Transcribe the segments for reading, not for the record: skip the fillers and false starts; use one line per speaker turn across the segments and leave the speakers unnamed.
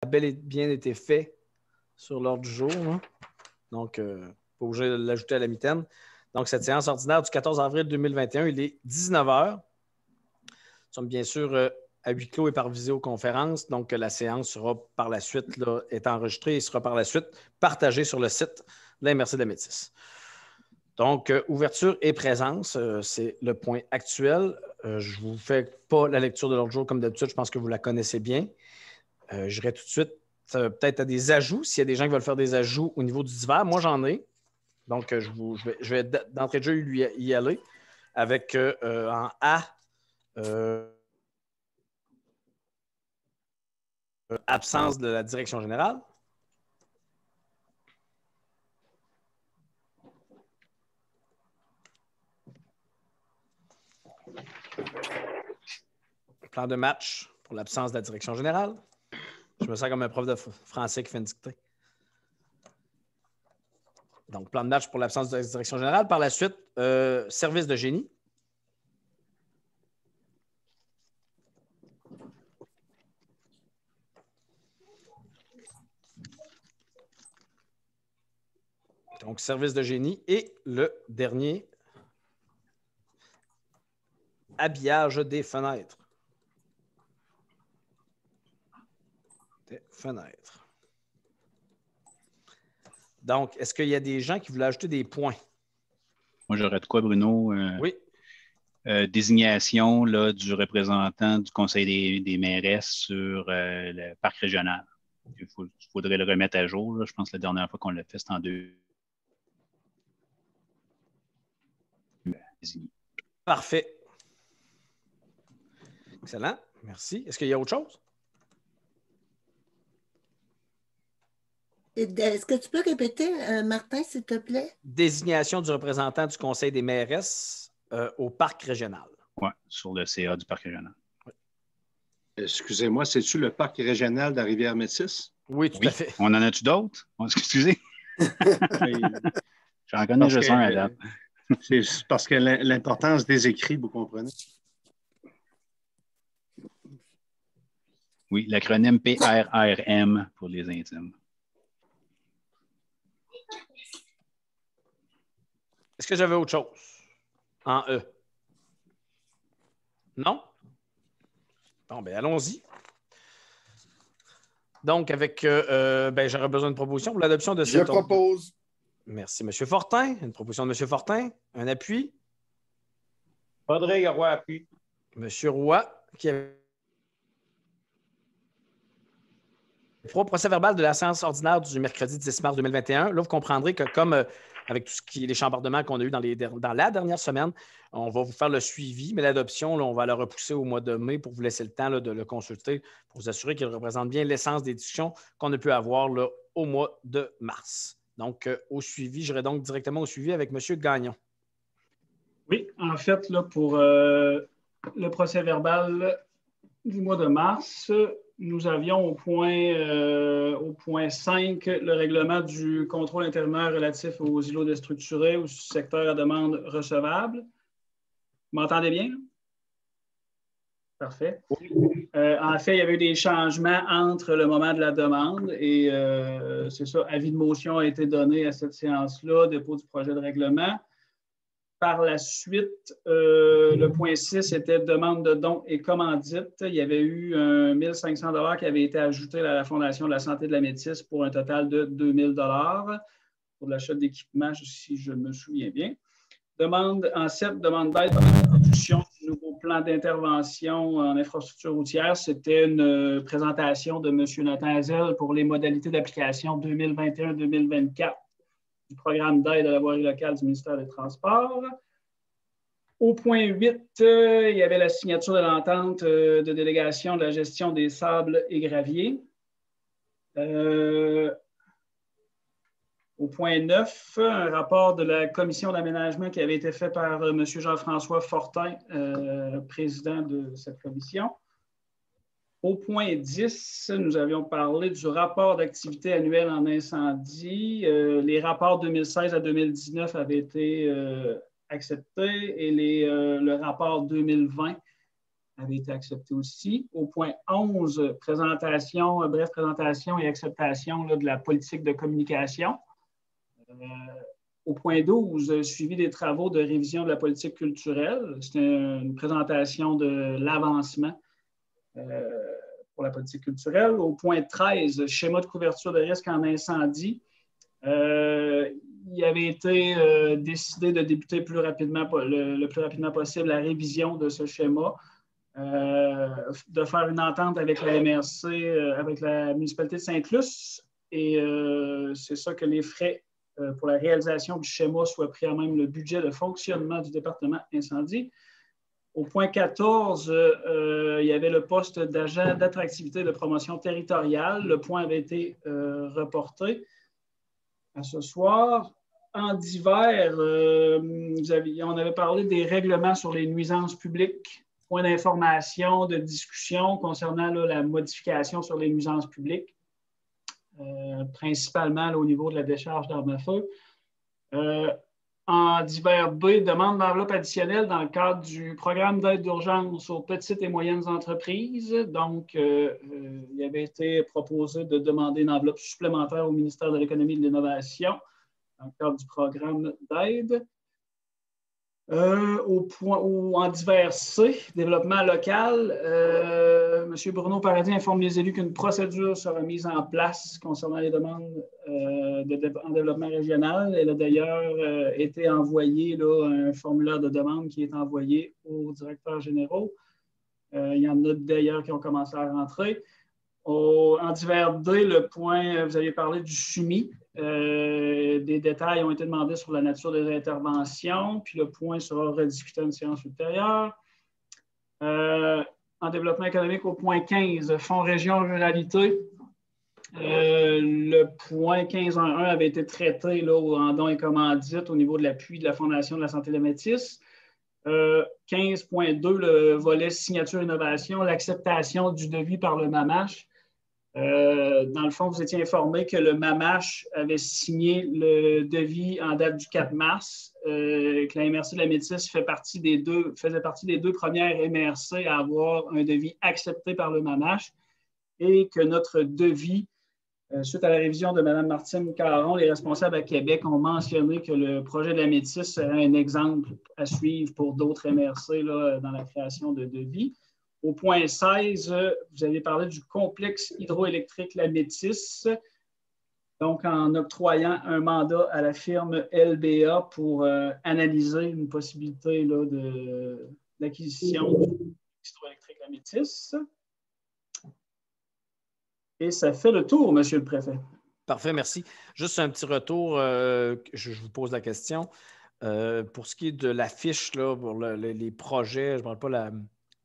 bel et bien été fait sur l'ordre du jour. Hein? Donc, pas obligé de l'ajouter à la mitaine. Donc, cette séance ordinaire du 14 avril 2021, il est 19 h. Nous sommes bien sûr à huis clos et par visioconférence. Donc, la séance sera par la suite est enregistrée et sera par la suite partagée sur le site de la MRC de la Métis. Donc, ouverture et présence, c'est le point actuel. Je ne vous fais pas la lecture de l'ordre du jour comme d'habitude. Je pense que vous la connaissez bien. J'irai tout de suite peut-être à des ajouts. S'il y a des gens qui veulent faire des ajouts au niveau du divers, moi, j'en ai. Donc, je vais d'entrée de jeu y aller avec en A, absence de la direction générale. Plan de match pour l'absence de la direction générale. Je me sens comme un prof de français qui fait une dictée. Donc, plan de match pour l'absence de la direction générale. Par la suite, service de génie. Donc, service de génie. Et le dernier, habillage des fenêtres. Des fenêtres. Donc, est-ce qu'il y a des gens qui voulaient ajouter des points?
Moi, j'aurais de quoi, Bruno?
Oui.
Désignation là, du représentant du Conseil des mairesses sur le parc régional. Il faudrait le remettre à jour. Là. Je pense que la dernière fois qu'on l'a fait, c'était en 2.
Parfait. Excellent. Merci. Est-ce qu'il y a autre chose?
Est-ce que tu peux répéter, Martin, s'il te plaît?
Désignation du représentant du Conseil des mairesses au parc régional.
Oui, sur le CA du parc régional.
Oui.
Excusez-moi, c'est-tu le parc régional de la Rivière-Métis?
Oui, tout à fait.
On en a-tu d'autres? Excusez. J'en connais juste un à date.
C'est parce que l'importance des écrits, vous comprenez?
Oui, l'acronyme PRRM pour les intimes.
Est-ce que j'avais autre chose en E? Non? Bon, bien, allons-y. Donc, avec, j'aurais besoin de proposition pour l'adoption de cette...
Je propose.
Merci, M. Fortin. Une proposition de M. Fortin. Un appui?
Audrey Roy, appui.
M. Roy, qui avait... Procès-verbal de la séance ordinaire du mercredi 10 mars 2021. Là, vous comprendrez que comme avec tout ce qui est les chambardements qu'on a eu dans la dernière semaine, on va vous faire le suivi, mais l'adoption, là, on va la repousser au mois de mai pour vous laisser le temps là, de le consulter pour vous assurer qu'il représente bien l'essence des discussions qu'on a pu avoir là, au mois de mars. Donc, au suivi, j'irai donc directement au suivi avec M. Gagnon.
Oui, en fait, là, pour le procès-verbal du mois de mars, nous avions au point 5 le règlement du contrôle intérimaire relatif aux îlots déstructurés ou secteurs à demande recevable. Vous m'entendez bien? Parfait. En fait, il y avait eu des changements entre le moment de la demande et c'est ça, avis de motion a été donné à cette séance-là, dépôt du projet de règlement. Par la suite, le point 6 était demande de dons et commandites. Il y avait eu 1 500 $ qui avait été ajouté à la Fondation de la santé de la Métis pour un total de 2 000 $ pour l'achat d'équipements, si je me souviens bien. Demande en 7, demande d'aide pour la production du nouveau plan d'intervention en infrastructure routière. C'était une présentation de M. Nathan Hazel pour les modalités d'application 2021-2024. Du programme d'aide à la voirie locale du ministère des Transports. Au point 8, il y avait la signature de l'entente de délégation de la gestion des sables et graviers. Au point 9, un rapport de la commission d'aménagement qui avait été fait par M. Jean-François Fortin, président de cette commission. Au point 10, nous avions parlé du rapport d'activité annuelle en incendie. Les rapports 2016 à 2019 avaient été acceptés et le rapport 2020 avait été accepté aussi. Au point 11, brève présentation et acceptation là, de la politique de communication. Au point 12, suivi des travaux de révision de la politique culturelle. C'était une présentation de l'avancement pour la politique culturelle. Au point 13, schéma de couverture de risque en incendie. Il avait été décidé de débuter le plus rapidement possible la révision de ce schéma, de faire une entente avec la MRC, avec la municipalité de Sainte-Luce. Et c'est ça que les frais pour la réalisation du schéma soient pris à même le budget de fonctionnement du département incendie. Au point 14, il y avait le poste d'agent d'attractivité et de promotion territoriale. Le point avait été reporté à ce soir. En divers, on avait parlé des règlements sur les nuisances publiques, point d'information, de discussion concernant là, la modification sur les nuisances publiques, principalement là, au niveau de la décharge d'armes à feu. En divers B, demande d'enveloppe additionnelle dans le cadre du programme d'aide d'urgence aux petites et moyennes entreprises. Donc, il avait été proposé de demander une enveloppe supplémentaire au ministère de l'Économie et de l'Innovation dans le cadre du programme d'aide. En divers C, développement local, M. Bruno Paradis informe les élus qu'une procédure sera mise en place concernant les demandes en développement régional. Elle a d'ailleurs été envoyée, là, un formulaire de demande qui est envoyé aux directeurs généraux. Il y en a d'ailleurs qui ont commencé à rentrer. En divers D, le point, vous avez parlé du SUMI. Des détails ont été demandés sur la nature des interventions, puis le point sera rediscuté à une séance ultérieure. En développement économique, au point 15, Fonds région ruralité. Le point 15.1 avait été traité là, en don et commandite au niveau de l'appui de la Fondation de la santé de Métis. 15.2, le volet signature innovation, l'acceptation du devis par le MAMACH. Dans le fond, vous étiez informé que le MAMACH avait signé le devis en date du 4 mars, que la MRC de la Métis faisait partie des deux premières MRC à avoir un devis accepté par le MAMACH et que notre devis, suite à la révision de Mme Martine Caron, les responsables à Québec ont mentionné que le projet de la Métis serait un exemple à suivre pour d'autres MRC là, dans la création de devis. Au point 16, vous avez parlé du complexe hydroélectrique La Métis, donc en octroyant un mandat à la firme LBA pour analyser une possibilité là, d'acquisition du complexe hydroélectrique La Métis. Et ça fait le tour, Monsieur le Préfet.
Parfait, merci. Juste un petit retour, je vous pose la question. Pour ce qui est de la fiche, là, pour les projets, je ne parle pas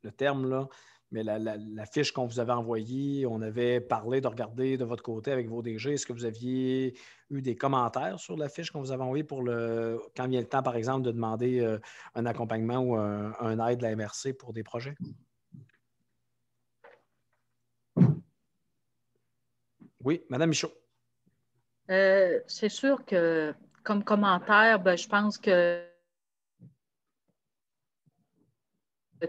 le terme, là, mais la fiche qu'on vous avait envoyée, on avait parlé de regarder de votre côté avec vos DG. Est-ce que vous aviez eu des commentaires sur la fiche qu'on vous avait envoyée pour quand vient le temps, par exemple, de demander un accompagnement ou un aide de la MRC pour des projets? Oui, Mme Michaud.
C'est sûr que, comme commentaire, je pense que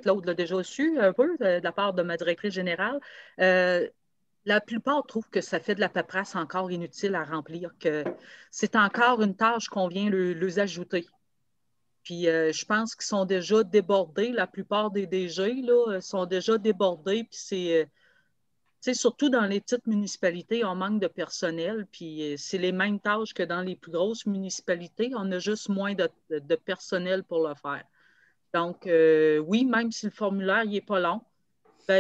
Claude l'a déjà su un peu de la part de ma directrice générale. La plupart trouvent que ça fait de la paperasse encore inutile à remplir, que c'est encore une tâche qu'on vient leur ajouter. Puis je pense qu'ils sont déjà débordés. La plupart des DG là, sont déjà débordés. Puis c'est surtout dans les petites municipalités, on manque de personnel. Puis c'est les mêmes tâches que dans les plus grosses municipalités. On a juste moins de personnel pour le faire. Donc, oui, même si le formulaire n'est pas long,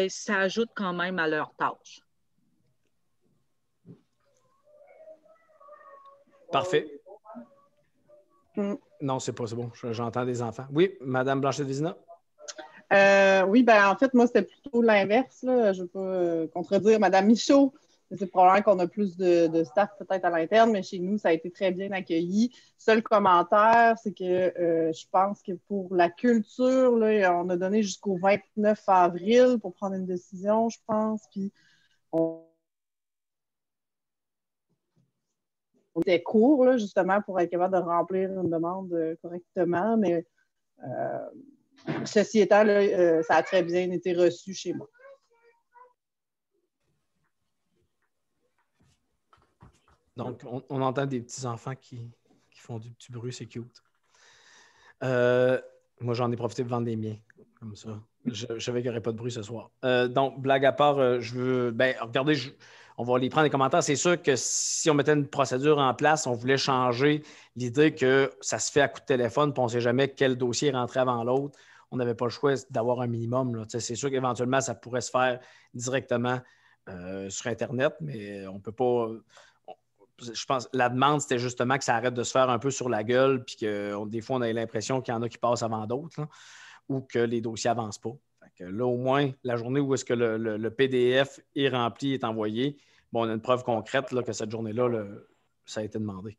ça ajoute quand même à leur tâche.
Parfait. Non, c'est bon. J'entends des enfants. Oui, Mme Blanchet-Vézina.
Oui, en fait, moi, c'était plutôt l'inverse. Je ne veux pas contredire Mme Michaud. C'est probablement qu'on a plus de staff peut-être à l'interne, mais chez nous, ça a été très bien accueilli. Seul commentaire, c'est que je pense que pour la culture, là, on a donné jusqu'au 29 avril pour prendre une décision, je pense. Puis on était court, là, justement, pour être capable de remplir une demande correctement, mais Ceci étant, là, ça a très bien été reçu chez moi.
Donc, on entend des petits-enfants qui font du petit bruit, c'est cute. Moi, j'en ai profité pour vendre des miens, comme ça. Je savais qu'il n'y aurait pas de bruit ce soir. Donc, blague à part, regardez, on va les prendre les commentaires. C'est sûr que si on mettait une procédure en place, on voulait changer l'idée que ça se fait à coup de téléphone, puis on ne sait jamais quel dossier rentrait avant l'autre. On n'avait pas le choix d'avoir un minimum. Là. C'est sûr qu'éventuellement, ça pourrait se faire directement sur Internet, mais on ne peut pas. Je pense que la demande, c'était justement que ça arrête de se faire un peu sur la gueule, puis que des fois, on a l'impression qu'il y en a qui passent avant d'autres, là, ou que les dossiers n'avancent pas. Fait que là, au moins, la journée où est-ce que le PDF est rempli, est envoyé, bon, on a une preuve concrète là, que cette journée-là, ça a été demandé.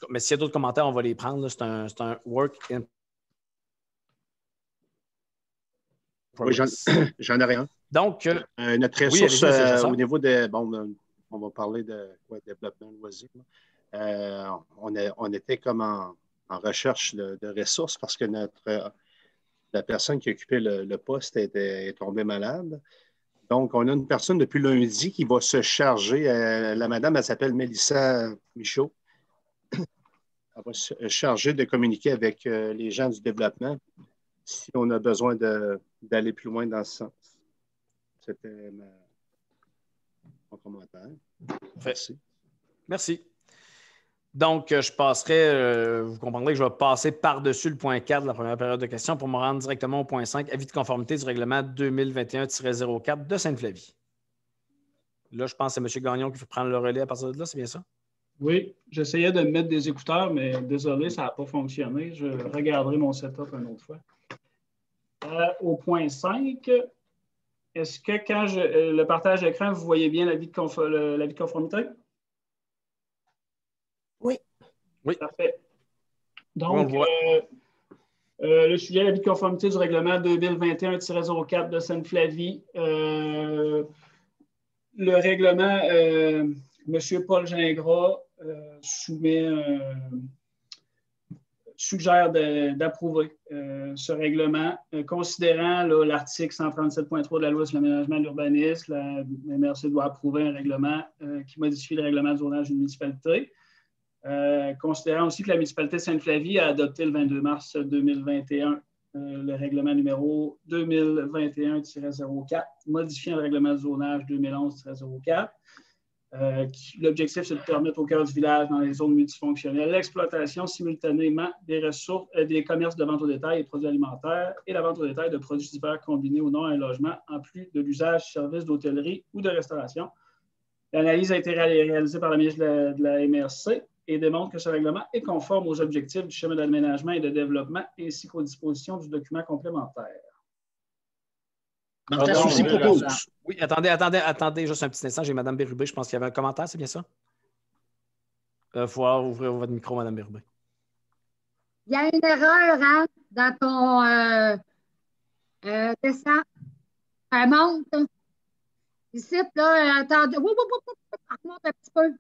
Mais s'il y a d'autres commentaires, on va les prendre. C'est un work in progress.
Oui, j'en ai rien.
Donc,
notre ressource au niveau de... Bon, on va parler de développement loisir. On était comme en recherche de ressources parce que la personne qui occupait le poste est tombée malade. Donc, on a une personne depuis lundi qui va se charger. La madame, elle s'appelle Mélissa Michaud. Elle va se charger de communiquer avec les gens du développement si on a besoin d'aller plus loin dans ce sens. C'était mon commentaire. Merci.
Merci. Donc, je passerai, vous comprendrez que je vais passer par-dessus le point 4 de la première période de questions pour me rendre directement au point 5, avis de conformité du règlement 2021-04 de Sainte-Flavie. Là, je pense que c'est M. Gagnon qui veut prendre le relais à partir de là, c'est bien ça?
Oui, j'essayais de me mettre des écouteurs, mais désolé, ça n'a pas fonctionné. Je regarderai mon setup une autre fois. Au point 5, est-ce que quand le partage d'écran, vous voyez bien l'avis de conformité?
Oui.
Oui.
Parfait. Donc, le sujet, l'avis de conformité du règlement 2021-04 de Sainte-Flavie. Le règlement, M. Paul Gingras suggère d'approuver ce règlement, considérant l'article 137.3 de la loi sur l'aménagement de l'urbanisme. La MRC doit approuver un règlement qui modifie le règlement de zonage d'une municipalité. Considérant aussi que la municipalité de Sainte-Flavie a adopté le 22 mars 2021 le règlement numéro 2021-04, modifiant le règlement de zonage 2011-04. L'objectif, c'est de permettre au cœur du village, dans les zones multifonctionnelles, l'exploitation simultanément des ressources, des commerces de vente au détail et de produits alimentaires et la vente au détail de produits divers combinés ou non à un logement, en plus de l'usage service d'hôtellerie ou de restauration. L'analyse a été réalisée par la ministre de la MRC et démontre que ce règlement est conforme aux objectifs du schéma d'aménagement et de développement ainsi qu'aux dispositions du document complémentaire.
Martin Soucy propose.
Oui, attendez, juste un petit instant. J'ai Mme Bérubé. Je pense qu'il y avait un commentaire, c'est bien ça? Il faut ouvrir votre micro, Mme Bérubé.
Il y a une erreur hein, dans ton dessin. Ça monte. Ici, là, attendez. Ça remonte un petit peu.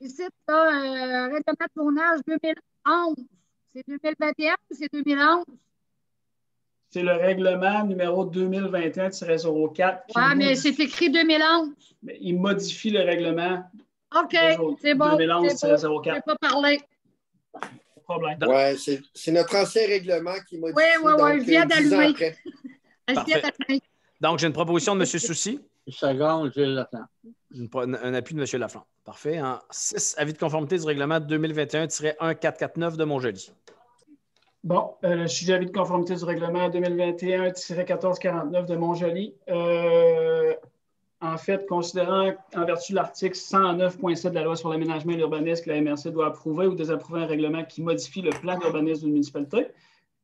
Ici, là, règlement de zonage 2011. C'est 2021 ou c'est 2011?
C'est le règlement numéro 2021-04.
Oui, mais c'est écrit 2011.
Mais il modifie le règlement.
OK, c'est bon.
2011-04.
Je ne vais pas parler.
Pas de problème.
Oui, c'est notre ancien règlement qui modifie.
Oui, je viens d'allumer.
Donc, j'ai une proposition de M. Soucy.
Une seconde, je l'attends.
Un appui de M. Laflante. Parfait. En 6, avis de conformité du règlement 2021-1449 de Montjoly.
Bon, le sujet d'avis de conformité du règlement 2021-1449 de Montjoly. En fait, considérant en vertu de l'article 109.7 de la loi sur l'aménagement et l'urbanisme que la MRC doit approuver ou désapprouver un règlement qui modifie le plan d'urbanisme d'une municipalité,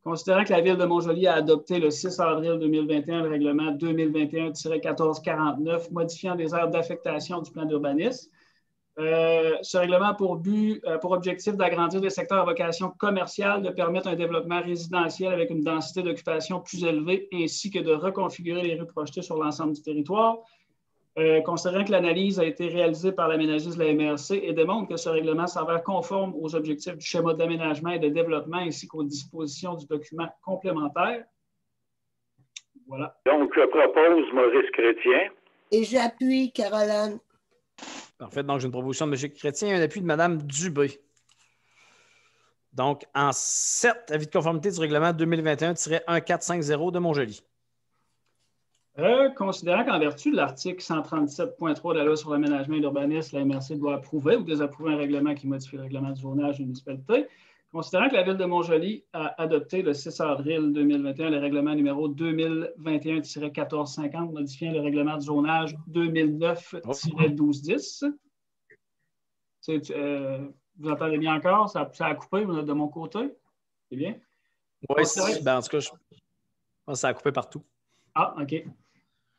considérant que la Ville de Montjoly a adopté le 6 avril 2021 le règlement 2021-1449 modifiant les aires d'affectation du plan d'urbanisme, ce règlement a pour objectif d'agrandir des secteurs à vocation commerciale, de permettre un développement résidentiel avec une densité d'occupation plus élevée, ainsi que de reconfigurer les rues projetées sur l'ensemble du territoire. Considérant que l'analyse a été réalisée par l'aménagiste de la MRC et démontre que ce règlement s'avère conforme aux objectifs du schéma d'aménagement et de développement, ainsi qu'aux dispositions du document complémentaire, Voilà.
Donc, je propose Maurice Chrétien.
Et j'appuie Caroline.
Parfait. Donc, j'ai une proposition de M. Chrétien et un appui de Mme Dubé. Donc, en 7, avis de conformité du règlement 2021-1450 de Montjoly.
Considérant qu'en vertu de l'article 137.3 de la loi sur l'aménagement et l'urbanisme, la MRC doit approuver ou désapprouver un règlement qui modifie le règlement du zonage d'une municipalité, considérant que la Ville de Montjoly a adopté le 6 avril 2021 le règlement numéro 2021-1450 modifiant le règlement du zonage 2009-1210. Vous entendez bien encore? Ça a coupé de mon côté? C'est bien?
Oui, en tout cas, je pense que ça a coupé partout.
Ah, OK.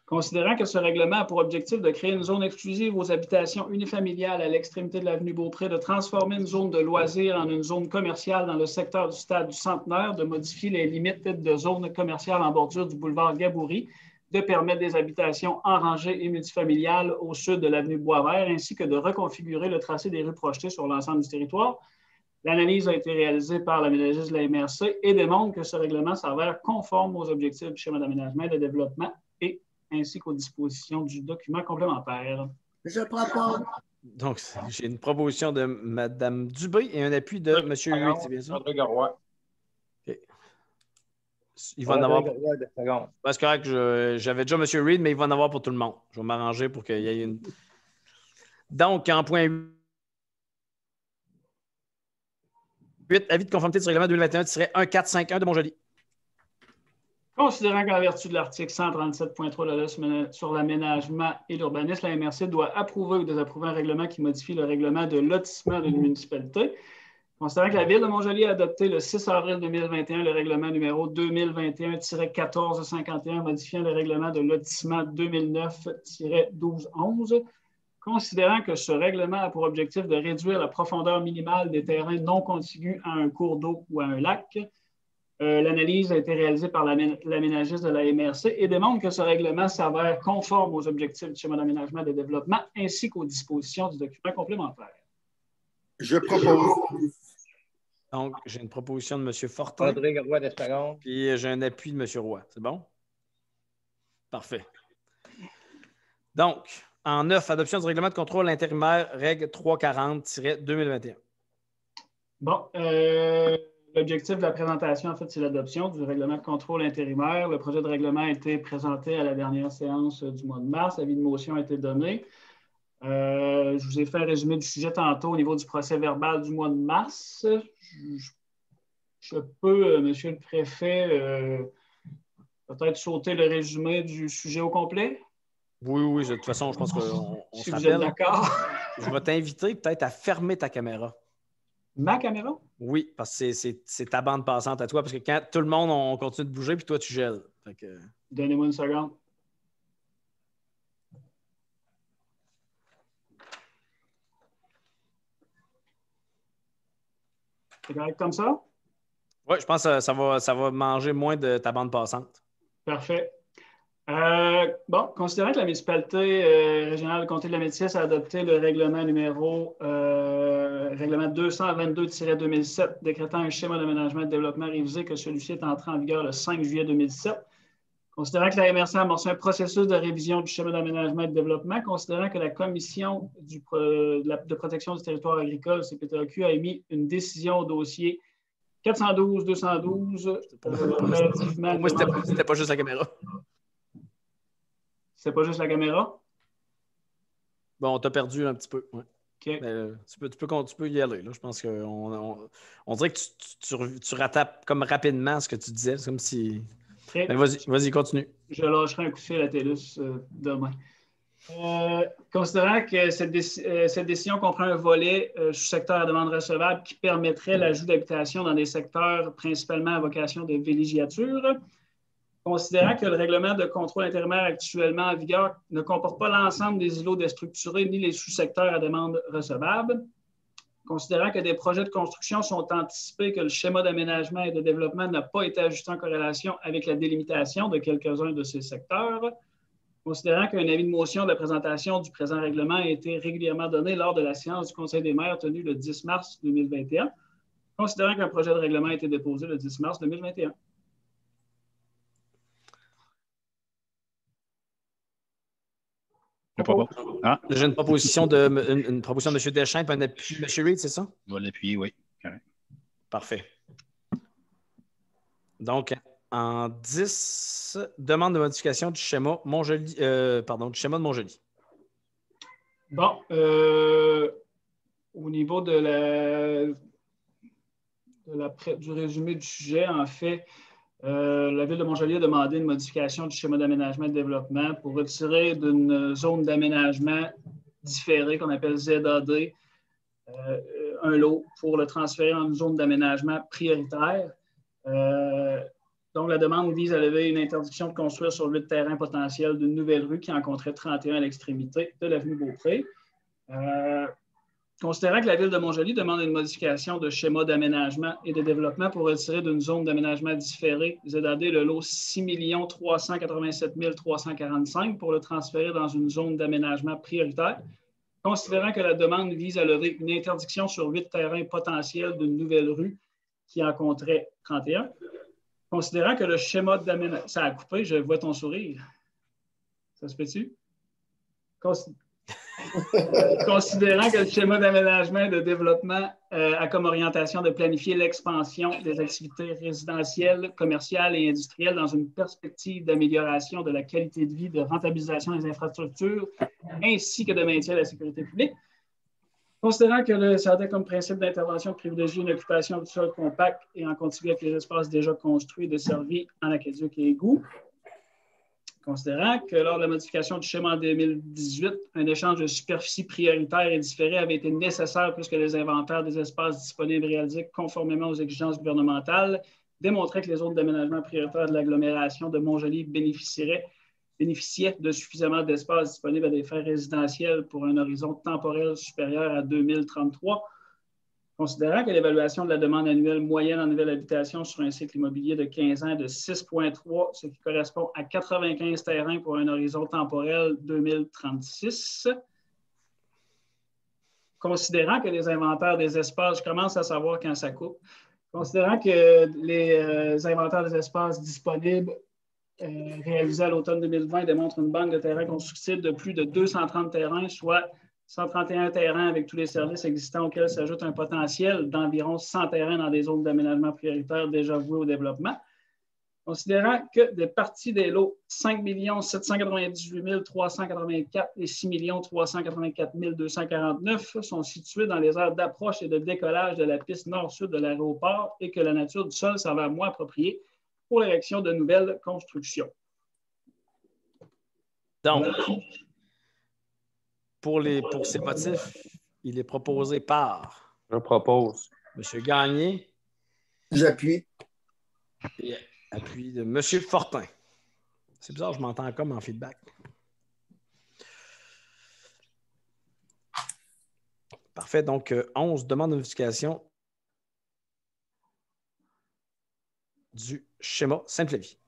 Considérant que ce règlement a pour objectif de créer une zone exclusive aux habitations unifamiliales à l'extrémité de l'avenue Beaupré, de transformer une zone de loisirs en une zone commerciale dans le secteur du stade du Centenaire, de modifier les limites de zones commerciales en bordure du boulevard Gaboury, de permettre des habitations en rangées et multifamiliales au sud de l'avenue Boisvert, ainsi que de reconfigurer le tracé des rues projetées sur l'ensemble du territoire. L'analyse a été réalisée par l'aménagiste de la MRC et démontre que ce règlement s'avère conforme aux objectifs du schéma d'aménagement et de développement et ainsi qu'aux dispositions du document complémentaire.
Je propose.
Donc, j'ai une proposition de Mme Dubé et un appui de M. Huet, c'est bien ça?
André Garois.
OK. Il va en avoir. C'est correct, j'avais déjà M. Reid, mais il va en avoir pour tout le monde. Je vais m'arranger pour qu'il y ait une. Donc, en point 8, avis de conformité du règlement 2021-1451 de Montjoly.
Considérant qu'en vertu de l'article 137.3 de la loi sur l'aménagement et l'urbanisme, la MRC doit approuver ou désapprouver un règlement qui modifie le règlement de lotissement d'une municipalité. Considérant que la Ville de Montjoly a adopté le 6 avril 2021 le règlement numéro 2021-1451 modifiant le règlement de lotissement 2009-1211, considérant que ce règlement a pour objectif de réduire la profondeur minimale des terrains non contigus à un cours d'eau ou à un lac. L'analyse a été réalisée par l'aménagiste de la MRC et démontre que ce règlement s'avère conforme aux objectifs du schéma d'aménagement et de développement ainsi qu'aux dispositions du document complémentaire.
Je propose.
Donc, j'ai une proposition de M. Fortin.
André Roy d'Esparon.
Puis j'ai un appui de M. Roy. C'est bon? Parfait. Donc, en 9, adoption du règlement de contrôle intérimaire, règle 340-2021.
Bon, l'objectif de la présentation, en fait, c'est l'adoption du règlement de contrôle intérimaire. Le projet de règlement a été présenté à la dernière séance du mois de mars. Avis de motion a été donné. Je vous ai fait un résumé du sujet tantôt au niveau du procès verbal du mois de mars. Je peux, Monsieur le Préfet, peut-être sauter le résumé du sujet au complet?
Oui, de toute façon, je pense qu'on
si vous êtes d'accord.
Je vais t'inviter peut-être à fermer ta caméra.
Ma caméra?
Oui, parce que c'est ta bande passante à toi, parce que quand tout le monde, on continue de bouger, puis toi, tu gèles. Que...
Donnez-moi une seconde. C'est correct comme ça?
Oui, je pense que ça va manger moins de ta bande passante.
Parfait. Bon, considérant que la municipalité régionale de Comté de la Métis a adopté le règlement numéro règlement 222-2007 décrétant un schéma d'aménagement et de développement révisé que celui-ci est entré en vigueur le 5 juillet 2017. Considérant que la MRC a amorcé un processus de révision du schéma d'aménagement et de développement, considérant que la Commission de protection du territoire agricole, CPTAQ, a émis une décision au dossier 412-212 relativement...
Moi, c'était pas juste la caméra.
C'est pas juste la caméra?
Bon, on t'a perdu un petit peu. Ouais.
Okay.
Tu peux y aller. Là. Je pense qu'on dirait que tu rattrapes comme rapidement ce que tu disais. C'est comme si... Okay. Vas-y, continue.
Je lâcherai un coup de fil à TELUS demain. Considérant que cette décision comprend un volet sous-secteur à demande recevable qui permettrait l'ajout d'habitations dans des secteurs principalement à vocation de villégiature, considérant que le règlement de contrôle intérimaire actuellement en vigueur ne comporte pas l'ensemble des îlots déstructurés ni les sous-secteurs à demande recevable, considérant que des projets de construction sont anticipés, que le schéma d'aménagement et de développement n'a pas été ajusté en corrélation avec la délimitation de quelques-uns de ces secteurs, considérant qu'un avis de motion de la présentation du présent règlement a été régulièrement donné lors de la séance du Conseil des maires tenue le 10 mars 2021, considérant qu'un projet de règlement a été déposé le 10 mars 2021.
Ah.
J'ai une proposition de M. Deschamps et un appui de M. Reid, c'est ça?
Je vais l'appuyer, oui. Correct.
Parfait. Donc, en 10, demande de modification du schéma Montjoli, du schéma de Montjoli.
Bon, au niveau du résumé du sujet, en fait, la Ville de Montjoli a demandé une modification du schéma d'aménagement et de développement pour retirer d'une zone d'aménagement différée qu'on appelle ZAD un lot pour le transférer en une zone d'aménagement prioritaire. Donc, la demande vise à lever une interdiction de construire sur 8 terrains potentiels d'une nouvelle rue qui en compterait 31 à l'extrémité de l'avenue Beaupré. Considérant que la Ville de Montjoli demande une modification de schéma d'aménagement et de développement pour retirer d'une zone d'aménagement différée ZAD le lot 6 387 345 pour le transférer dans une zone d'aménagement prioritaire, considérant que la demande vise à lever une interdiction sur 8 terrains potentiels d'une nouvelle rue qui en compterait 31, considérant que le schéma d'aménagement... Ça a coupé, je vois ton sourire. Ça se peut-tu? Considérant que le schéma d'aménagement et de développement a comme orientation de planifier l'expansion des activités résidentielles, commerciales et industrielles dans une perspective d'amélioration de la qualité de vie, de rentabilisation des infrastructures, ainsi que de maintien de la sécurité publique. Considérant que le SAD a comme principe d'intervention privilégie une occupation du sol compact et en continu avec les espaces déjà construits et desservis en aqueduc et égouts. Considérant que lors de la modification du schéma en 2018, un échange de superficie prioritaire et différé avait été nécessaire puisque les inventaires des espaces disponibles réalisés conformément aux exigences gouvernementales démontraient que les zones d'aménagement prioritaire de l'agglomération de Montjoli bénéficiaient de suffisamment d'espace disponible à des fins résidentielles pour un horizon temporel supérieur à 2033. Considérant que l'évaluation de la demande annuelle moyenne en nouvelle habitation sur un cycle immobilier de 15 ans est de 6,3, ce qui correspond à 95 terrains pour un horizon temporel 2036. Considérant que les inventaires des espaces, je commence à savoir quand ça coupe, considérant que les inventaires des espaces disponibles réalisés à l'automne 2020 démontrent une banque de terrains constructibles de plus de 230 terrains, soit 131 terrains avec tous les services existants auxquels s'ajoute un potentiel d'environ 100 terrains dans des zones d'aménagement prioritaire déjà vouées au développement. Considérant que des parties des lots 5 798 384 et 6 384 249 sont situées dans les aires d'approche et de décollage de la piste nord-sud de l'aéroport et que la nature du sol s'avère moins appropriée pour l'érection de nouvelles constructions.
Donc, pour ces motifs, il est proposé par...
Je propose.
M. Gagné.
J'appuie.
Et appui de M. Fortin. C'est bizarre, je m'entends comme en feedback. Parfait. Donc, 11, demande de modification du schéma Sainte-Flavie.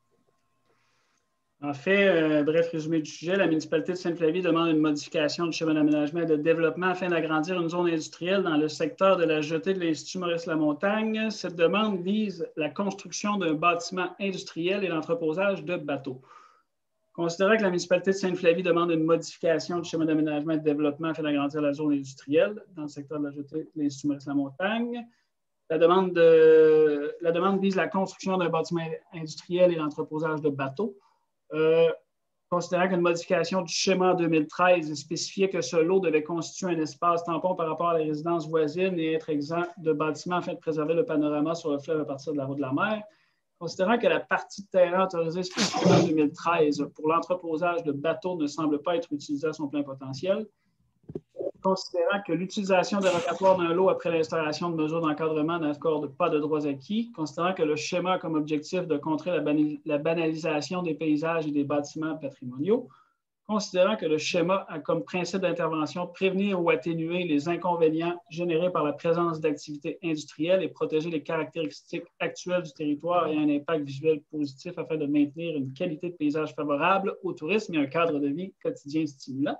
En fait, bref résumé du sujet, la municipalité de Sainte-Flavie demande une modification du schéma d'aménagement et de développement afin d'agrandir une zone industrielle dans le secteur de la jetée de l'Institut Maurice-Lamontagne. Cette demande vise la construction d'un bâtiment industriel et l'entreposage de bateaux. Considérant que la municipalité de Sainte-Flavie demande une modification du schéma d'aménagement et de développement afin d'agrandir la zone industrielle dans le secteur de la jetée de l'Institut Maurice-Lamontagne, la demande vise la construction d'un bâtiment industriel et l'entreposage de bateaux. Considérant qu'une modification du schéma en 2013 spécifiait que ce lot devait constituer un espace tampon par rapport à la résidence voisine et être exempt de bâtiments afin de préserver le panorama sur le fleuve à partir de la route de la mer. Considérant que la partie de terrain autorisée spécifiquement en 2013 pour l'entreposage de bateaux ne semble pas être utilisée à son plein potentiel. Considérant que l'utilisation dérogatoire d'un lot après l'installation de mesures d'encadrement n'accorde pas de droits acquis, considérant que le schéma a comme objectif de contrer la banalisation des paysages et des bâtiments patrimoniaux, considérant que le schéma a comme principe d'intervention prévenir ou atténuer les inconvénients générés par la présence d'activités industrielles et protéger les caractéristiques actuelles du territoire et un impact visuel positif afin de maintenir une qualité de paysage favorable au tourisme et un cadre de vie quotidien stimulant.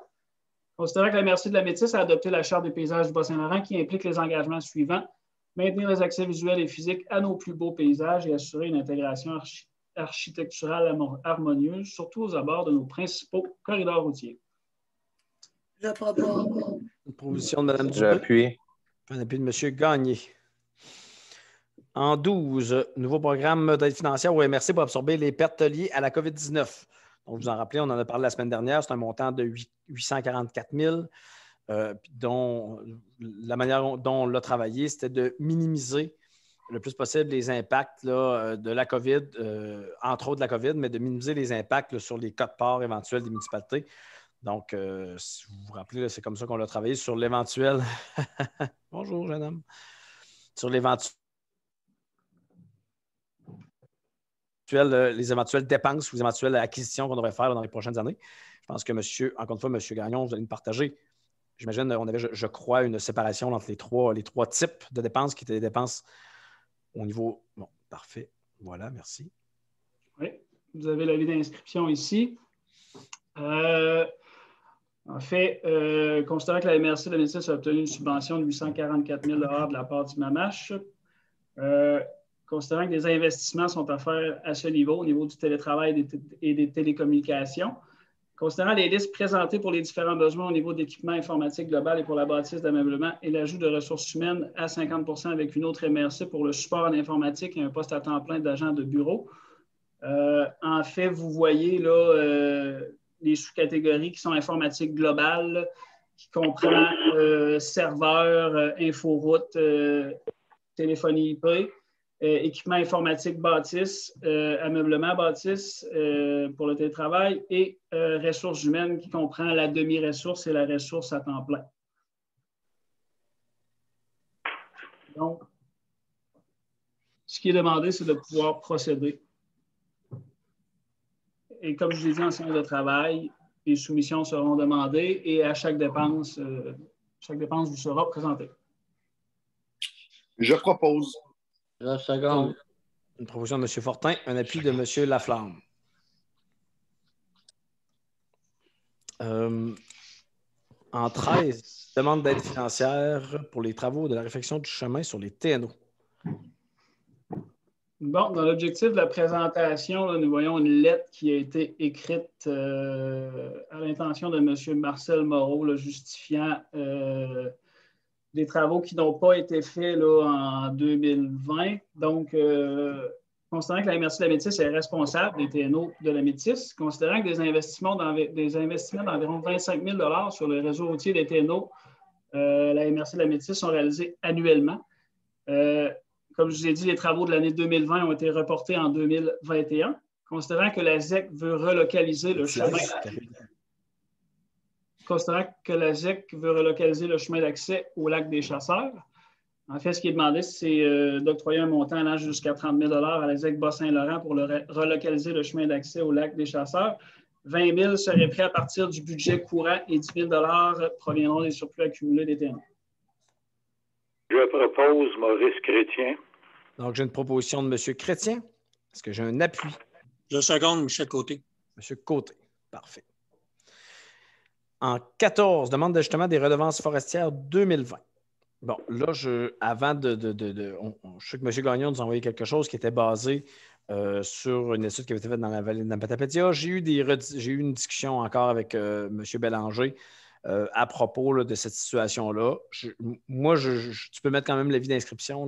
Considérant que la MRC de la Métis a adopté la Charte des paysages du Bas-Saint-Laurent qui implique les engagements suivants: maintenir les accès visuels et physiques à nos plus beaux paysages et assurer une intégration architecturale harmonieuse, surtout aux abords de nos principaux corridors routiers.
Je propose.
Une proposition de Mme Dubé.
J'appuie.
Un appui de M. Gagné. En 12, nouveau programme d'aide financière au MRC pour absorber les pertes liées à la COVID-19. Donc, vous en rappelez, on en a parlé la semaine dernière, c'est un montant de 844 000, dont la manière dont on l'a travaillé, c'était de minimiser le plus possible les impacts là, de la COVID, entre autres de la COVID, mais de minimiser les impacts là, sur les cotes-parts éventuels des municipalités. Donc, si vous vous rappelez, là, c'est comme ça qu'on l'a travaillé sur l'éventuel. Bonjour, jeune homme. Sur l'éventuel. Les éventuelles dépenses ou les éventuelles acquisitions qu'on devrait faire dans les prochaines années. Je pense que, encore une fois, M. Gagnon, vous allez me partager. J'imagine qu'on avait, je crois, une séparation entre les trois types de dépenses qui étaient des dépenses au niveau. Bon, parfait. Voilà, merci.
Oui, vous avez l'avis d'inscription ici. En fait, considérant que la MRC de la Métis a obtenu une subvention de 844 000 de la part du MAMACH, considérant que des investissements sont à faire à ce niveau, au niveau du télétravail et des télécommunications, considérant les listes présentées pour les différents besoins au niveau d'équipement informatique global et pour la bâtisse d'ameublement et l'ajout de ressources humaines à 50 % avec une autre MRC pour le support en informatique et un poste à temps plein d'agent de bureau. En fait, vous voyez là les sous-catégories qui sont informatique globale, qui comprend serveur, inforoute, téléphonie IP, équipement informatique bâtisse, ameublement bâtisse pour le télétravail et ressources humaines qui comprend la demi-ressource et la ressource à temps plein. Donc, ce qui est demandé, c'est de pouvoir procéder. Et comme je vous ai dit en séance de travail, les soumissions seront demandées et à chaque dépense vous sera présentée.
Je propose.
Je seconde.
Une proposition de M. Fortin, un appui de M. Laflamme. En 13, demande d'aide financière pour les travaux de la réfection du chemin sur les TNO.
Bon, dans l'objectif de la présentation, là, nous voyons une lettre qui a été écrite à l'intention de M. Marcel Moreau, là, justifiant des travaux qui n'ont pas été faits là, en 2020. Donc, considérant que la MRC de la Métis est responsable des TNO de la Métis, considérant que des investissements d'environ 25 000 sur le réseau routier des TNO, la MRC de la Métis sont réalisés annuellement. Comme je vous ai dit, les travaux de l'année 2020 ont été reportés en 2021. Considérant que la ZEC veut relocaliser le chemin. Considérant que la ZEC veut relocaliser le chemin d'accès au lac des Chasseurs. En fait, ce qui est demandé, c'est d'octroyer un montant allant jusqu'à 30 000 à la ZEC Bas-Saint-Laurent pour relocaliser le chemin d'accès au lac des Chasseurs. 20 000 seraient prêts à partir du budget courant et 10 000 proviendront des surplus accumulés des TNO.
Je propose Maurice Chrétien.
Donc, j'ai une proposition de M. Chrétien. Est-ce que j'ai un appui?
Je seconde, Michel Côté.
M. Côté. Parfait. En 14, demande d'ajustement des redevances forestières 2020. Bon, là, je sais que M. Gagnon nous a envoyé quelque chose qui était basé sur une étude qui avait été faite dans la vallée de Nampatapédia. J'ai eu une discussion encore avec M. Bélanger à propos là, de cette situation-là. Tu peux mettre quand même l'avis d'inscription.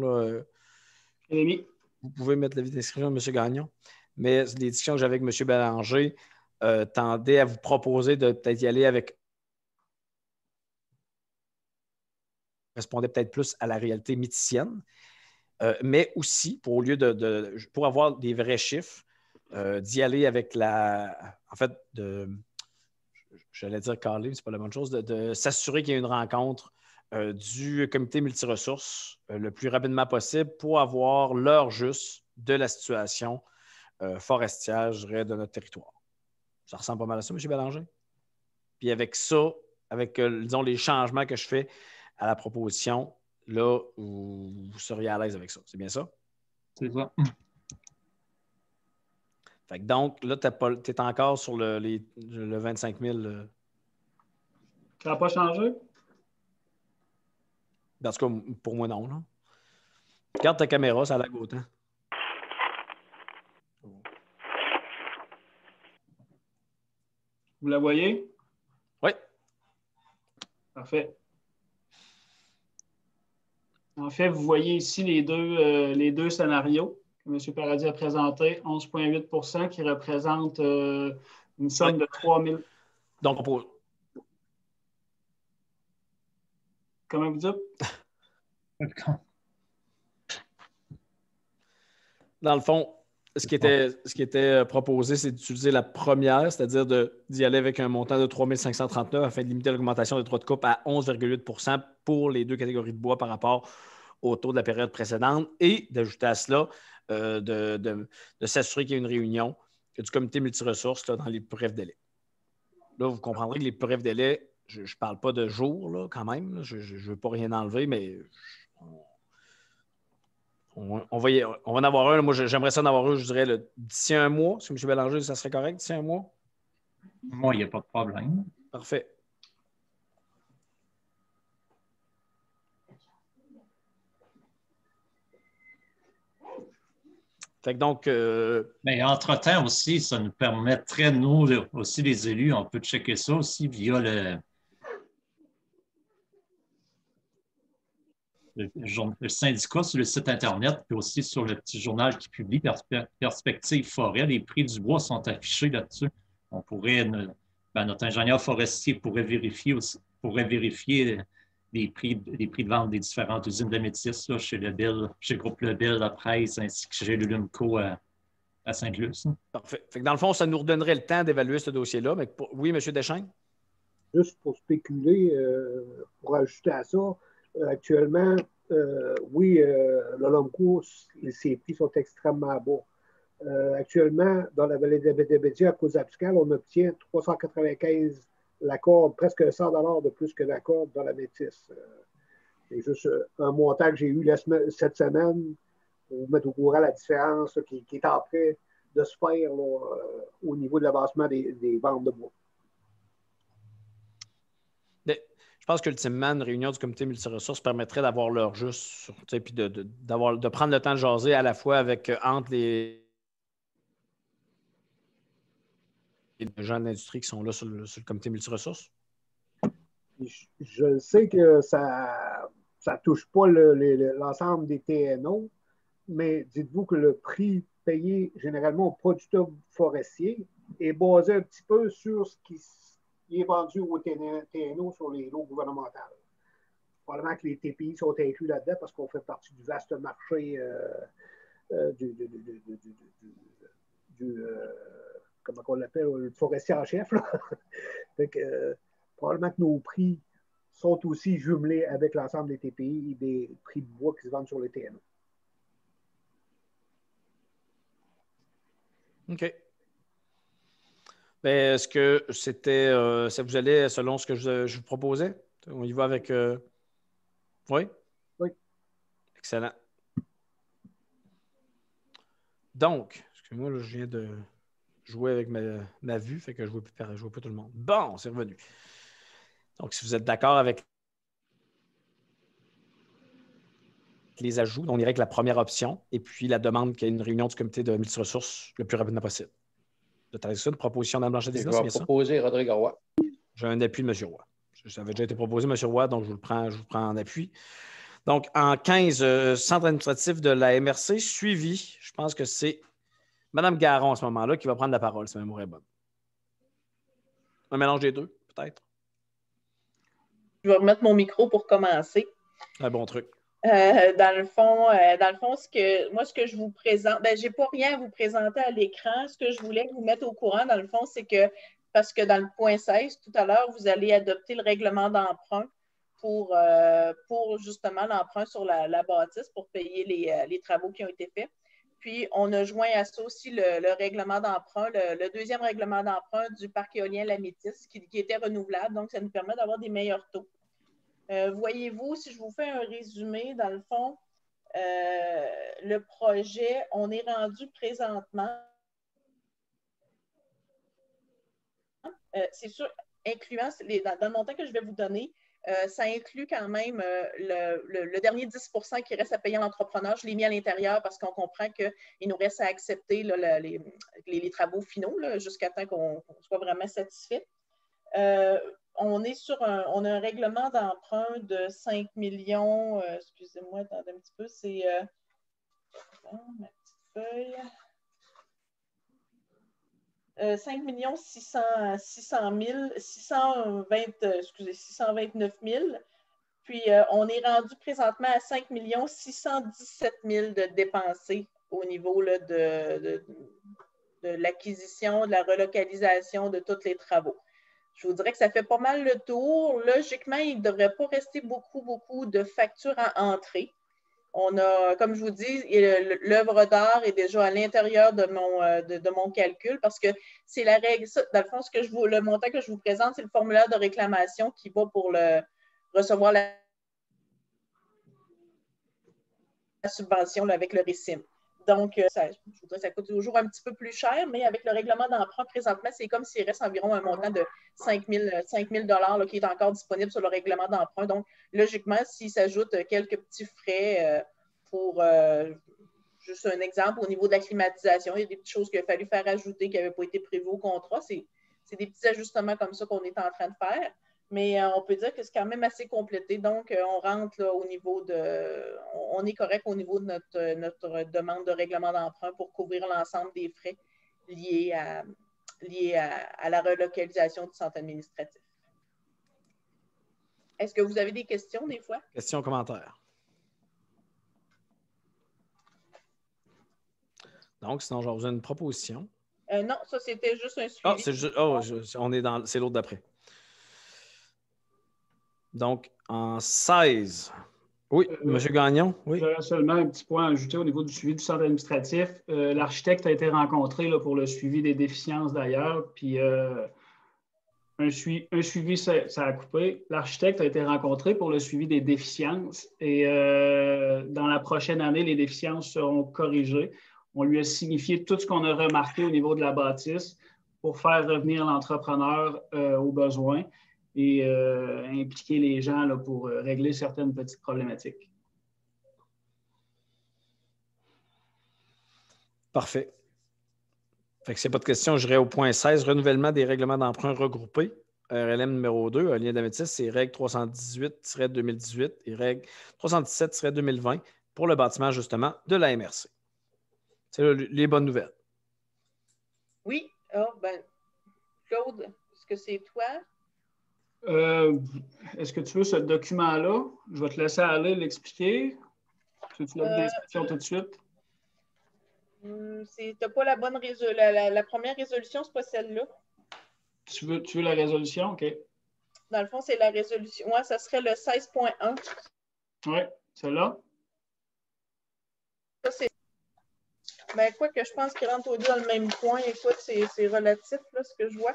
Vous pouvez mettre l'avis d'inscription de M. Gagnon. Mais les discussions que j'avais avec M. Bélanger tendaient à vous proposer de peut-être y aller avec correspondait peut-être plus à la réalité méticienne, mais aussi, pour avoir des vrais chiffres, d'y aller avec j'allais dire caler, c'est pas la bonne chose, de s'assurer qu'il y ait une rencontre du comité multiressources le plus rapidement possible pour avoir l'heure juste de la situation forestière, je dirais, de notre territoire. Ça ressemble pas mal à ça, M. Bélanger? Puis avec ça, avec, disons, les changements que je fais à la proposition, là, vous seriez à l'aise avec ça. C'est bien ça?
C'est ça.
Fait que donc, là, tu es encore sur le 25 000.
Ça n'a pas changé?
En tout cas, pour moi, non. Là. Regarde ta caméra, ça lag autant.
Vous la voyez?
Oui.
Parfait. En fait, vous voyez ici les deux scénarios que M. Paradis a présentés, 11,8 qui représente une somme de 3 000.
Donc,
comment vous dites?
Dans le fond, ce qui était proposé, c'est d'utiliser la première, c'est-à-dire d'y aller avec un montant de 3 539 afin de limiter l'augmentation des droits de coupe à 11,8 pour les deux catégories de bois par rapport au taux de la période précédente et d'ajouter à cela de s'assurer qu'il y a une réunion du comité multiressources là, dans les plus brefs délais. Là, vous comprendrez que les plus brefs délais, je ne parle pas de jours là, quand même, là, je ne veux pas rien enlever, mais on va en avoir un. Là. Moi, j'aimerais ça en avoir un, je dirais, d'ici un mois. Est-ce que M. Bélanger, ça serait correct d'ici un mois?
Moi, il n'y a pas de problème.
Parfait. Fait que donc.
Mais entre-temps aussi, ça nous permettrait, nous aussi, les élus, on peut checker ça aussi via le syndicat sur le site Internet, puis aussi sur le petit journal qui publie Perspective Forêt. Les prix du bois sont affichés là-dessus. On pourrait, notre ingénieur forestier pourrait vérifier les prix de vente des différentes usines de métis là, chez le groupe Lebel, la Presse, ainsi que chez l'Ulumco à Sainte-Luce.
Parfait. Fait que dans le fond, ça nous redonnerait le temps d'évaluer ce dossier-là. Mais oui, M. Deschênes?
Juste pour spéculer, pour ajouter à ça, actuellement, oui, l'Olomco, ses prix sont extrêmement bas. Actuellement, dans la vallée de Bédia, à Cause-Abscal, on obtient 395 l'accord, presque 100 $ de plus que l'accord dans la métisse. C'est juste un montant que j'ai eu cette semaine pour vous mettre au courant la différence là, qui est en train de se faire là, au niveau de l'avancement des ventes de bois.
Je pense qu'ultimement, une réunion du comité multiressources permettrait d'avoir l'heure juste, puis de prendre le temps de jaser à la fois avec entre les gens de l'industrie qui sont là sur le comité multiressources.
Je sais que ça ne touche pas l'ensemble des TNO, mais dites-vous que le prix payé généralement aux producteurs forestiers est basé un petit peu sur ce qui est vendu aux TNO sur les lots gouvernementales. Probablement que les TPI sont inclus là-dedans parce qu'on fait partie du vaste marché comment on l'appelle, le forestier en chef. Fait que, probablement que nos prix sont aussi jumelés avec l'ensemble des TPI et des prix de bois qui se vendent sur les TNO.
OK. Ben, est-ce que c'était. Ça vous allait selon ce que je vous proposais? On y va avec. Oui?
Oui.
Excellent. Donc, excusez-moi, là, je viens de jouer avec ma vue, fait que je ne vois pas tout le monde. Bon, c'est revenu. Donc, si vous êtes d'accord avec les ajouts, on irait avec la première option et puis la demande qu'il y ait une réunion du comité de multiressources le plus rapidement possible. Vous avez ça, une proposition d'Anne Blanchet-Desnos,
je vais proposer Rodrigue Roy.
J'ai un appui de M. Roy. Ça avait déjà été proposé, M. Roy, donc je vous le prends en appui. Donc, en 15, centre administratif de la MRC, suivi, je pense que c'est Mme Garon à ce moment-là qui va prendre la parole, si ma mémoire est bonne. Un mélange des deux, peut-être?
Je vais remettre mon micro pour commencer.
Un bon truc.
Dans le fond, ce que je vous présente, je n'ai pas rien à vous présenter à l'écran. Ce que je voulais vous mettre au courant, dans le fond, c'est que, parce que dans le point 16, tout à l'heure, vous allez adopter le règlement d'emprunt pour justement l'emprunt sur la bâtisse pour payer les travaux qui ont été faits. Puis, on a joint à ça aussi le règlement d'emprunt, le deuxième règlement d'emprunt du parc éolien La Métisse qui était renouvelable. Donc, ça nous permet d'avoir des meilleurs taux. Voyez-vous, si je vous fais un résumé, dans le fond, le projet, on est rendu présentement, c'est sûr, incluant, dans le montant que je vais vous donner, ça inclut quand même le dernier 10 % qui reste à payer à l'entrepreneur. Je l'ai mis à l'intérieur parce qu'on comprend qu'il nous reste à accepter là, les travaux finaux jusqu'à temps qu'on soit vraiment satisfait.
on a un règlement d'emprunt de 5 millions, excusez-moi, attendez un petit peu, c'est ma petite feuille. 5 629 000. Puis, on est rendu présentement à 5 617 000 de dépensés au niveau là, de l'acquisition, de la relocalisation de tous les travaux. Je vous dirais que ça fait pas mal le tour. Logiquement, il ne devrait pas rester beaucoup de factures à entrer. On a, comme je vous dis, l'œuvre d'art est déjà à l'intérieur de mon calcul parce que c'est la règle. Dans le fond, le montant que je vous présente, c'est le formulaire de réclamation qui va pour recevoir la subvention là, avec le RICIM. Donc, je voudrais que ça coûte toujours un petit peu plus cher, mais avec le règlement d'emprunt, présentement, c'est comme s'il reste environ un montant de 5 000 $ qui est encore disponible sur le règlement d'emprunt. Donc, logiquement, s'il s'ajoute quelques petits frais pour, juste un exemple, au niveau de la climatisation, il y a des petites choses qu'il a fallu faire ajouter qui n'avaient pas été prévues au contrat. C'est des petits ajustements comme ça qu'on est en train de faire. Mais on peut dire que c'est quand même assez complété. Donc, on rentre là, au niveau on est correct au niveau de notre demande de règlement d'emprunt pour couvrir l'ensemble des frais liés à la relocalisation du centre administratif. Est-ce que vous avez des questions des fois?
Questions, commentaires. Donc, sinon, j'ai besoin d'une proposition.
Non, ça, c'était juste un suivi.
Ah, c'est juste. Oh, c'est l'autre d'après. Donc, en 16. Oui, M. Gagnon. Oui.
J'aurais seulement un petit point à ajouter au niveau du suivi du centre administratif. L'architecte a été rencontré là, pour le suivi des déficiences d'ailleurs, puis un suivi, ça a coupé. L'architecte a été rencontré pour le suivi des déficiences et dans la prochaine année, les déficiences seront corrigées. On lui a signifié tout ce qu'on a remarqué au niveau de la bâtisse pour faire revenir l'entrepreneur aux besoins et impliquer les gens là, pour régler certaines petites problématiques.
Parfait. Fait que s'il n'y a pas de questions, je au point 16, renouvellement des règlements d'emprunt regroupés. RLM numéro 2, lien d'Amétis, c'est règle 318-2018 et règle 317-2020 pour le bâtiment, justement, de la MRC. C'est là, les bonnes nouvelles.
Oui. Claude, est-ce que c'est toi?
Est-ce que tu veux ce document-là? Je vais te laisser aller l'expliquer. Tu veux l'inscription tout de suite?
Tu n'as pas la bonne résolution. La première résolution, ce n'est pas celle-là.
Tu veux la résolution? OK.
Dans le fond, c'est la résolution. Oui, ça serait le 16.1.
Oui, celle-là.
Ça, c'est. Ben, quoi que je pense qu'ils rentrent aux deux dans le même point. Écoute, c'est relatif, là, ce que je vois.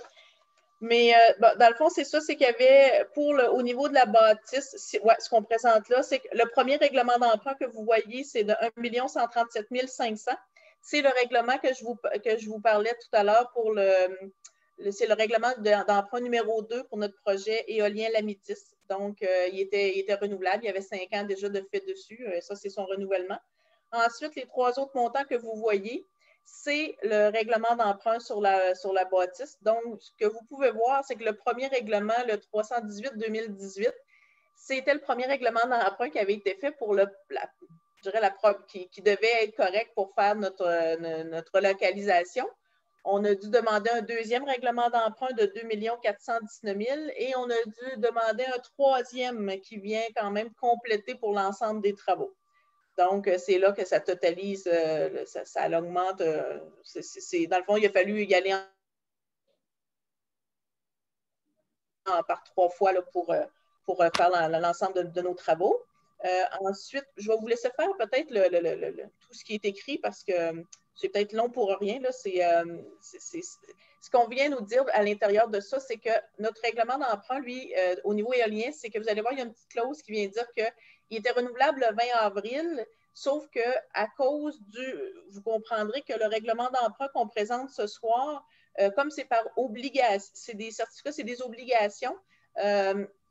Mais dans le fond, c'est ça, c'est qu'il y avait, au niveau de la bâtisse, ce qu'on présente là, c'est que le premier règlement d'emprunt que vous voyez, c'est de 1 137 500. C'est le règlement que je vous parlais tout à l'heure pour c'est le règlement d'emprunt numéro 2 pour notre projet éolien Lamitis. Donc, il était renouvelable. Il y avait 5 ans déjà de fait dessus. Ça, c'est son renouvellement. Ensuite, les 3 autres montants que vous voyez, c'est le règlement d'emprunt sur la bâtisse. Donc, ce que vous pouvez voir, c'est que le premier règlement, le 318-2018, c'était le premier règlement d'emprunt qui avait été fait pour qui devait être correct pour faire notre localisation. On a dû demander un deuxième règlement d'emprunt de 2 419 000 et on a dû demander un troisième qui vient quand même compléter pour l'ensemble des travaux. Donc, c'est là que ça totalise, ça augmente. Dans le fond, il a fallu y aller par 3 fois là, pour faire l'ensemble de nos travaux. Ensuite, je vais vous laisser faire peut-être tout ce qui est écrit parce que c'est peut-être long pour rien. Là. Ce qu'on vient nous dire à l'intérieur de ça, c'est que notre règlement d'emprunt, lui, au niveau éolien, c'est que vous allez voir, il y a une petite clause qui vient dire qu'il était renouvelable le 20 avril, sauf qu'à cause vous comprendrez que le règlement d'emprunt qu'on présente ce soir, comme c'est par obligation, c'est des certificats, c'est des obligations,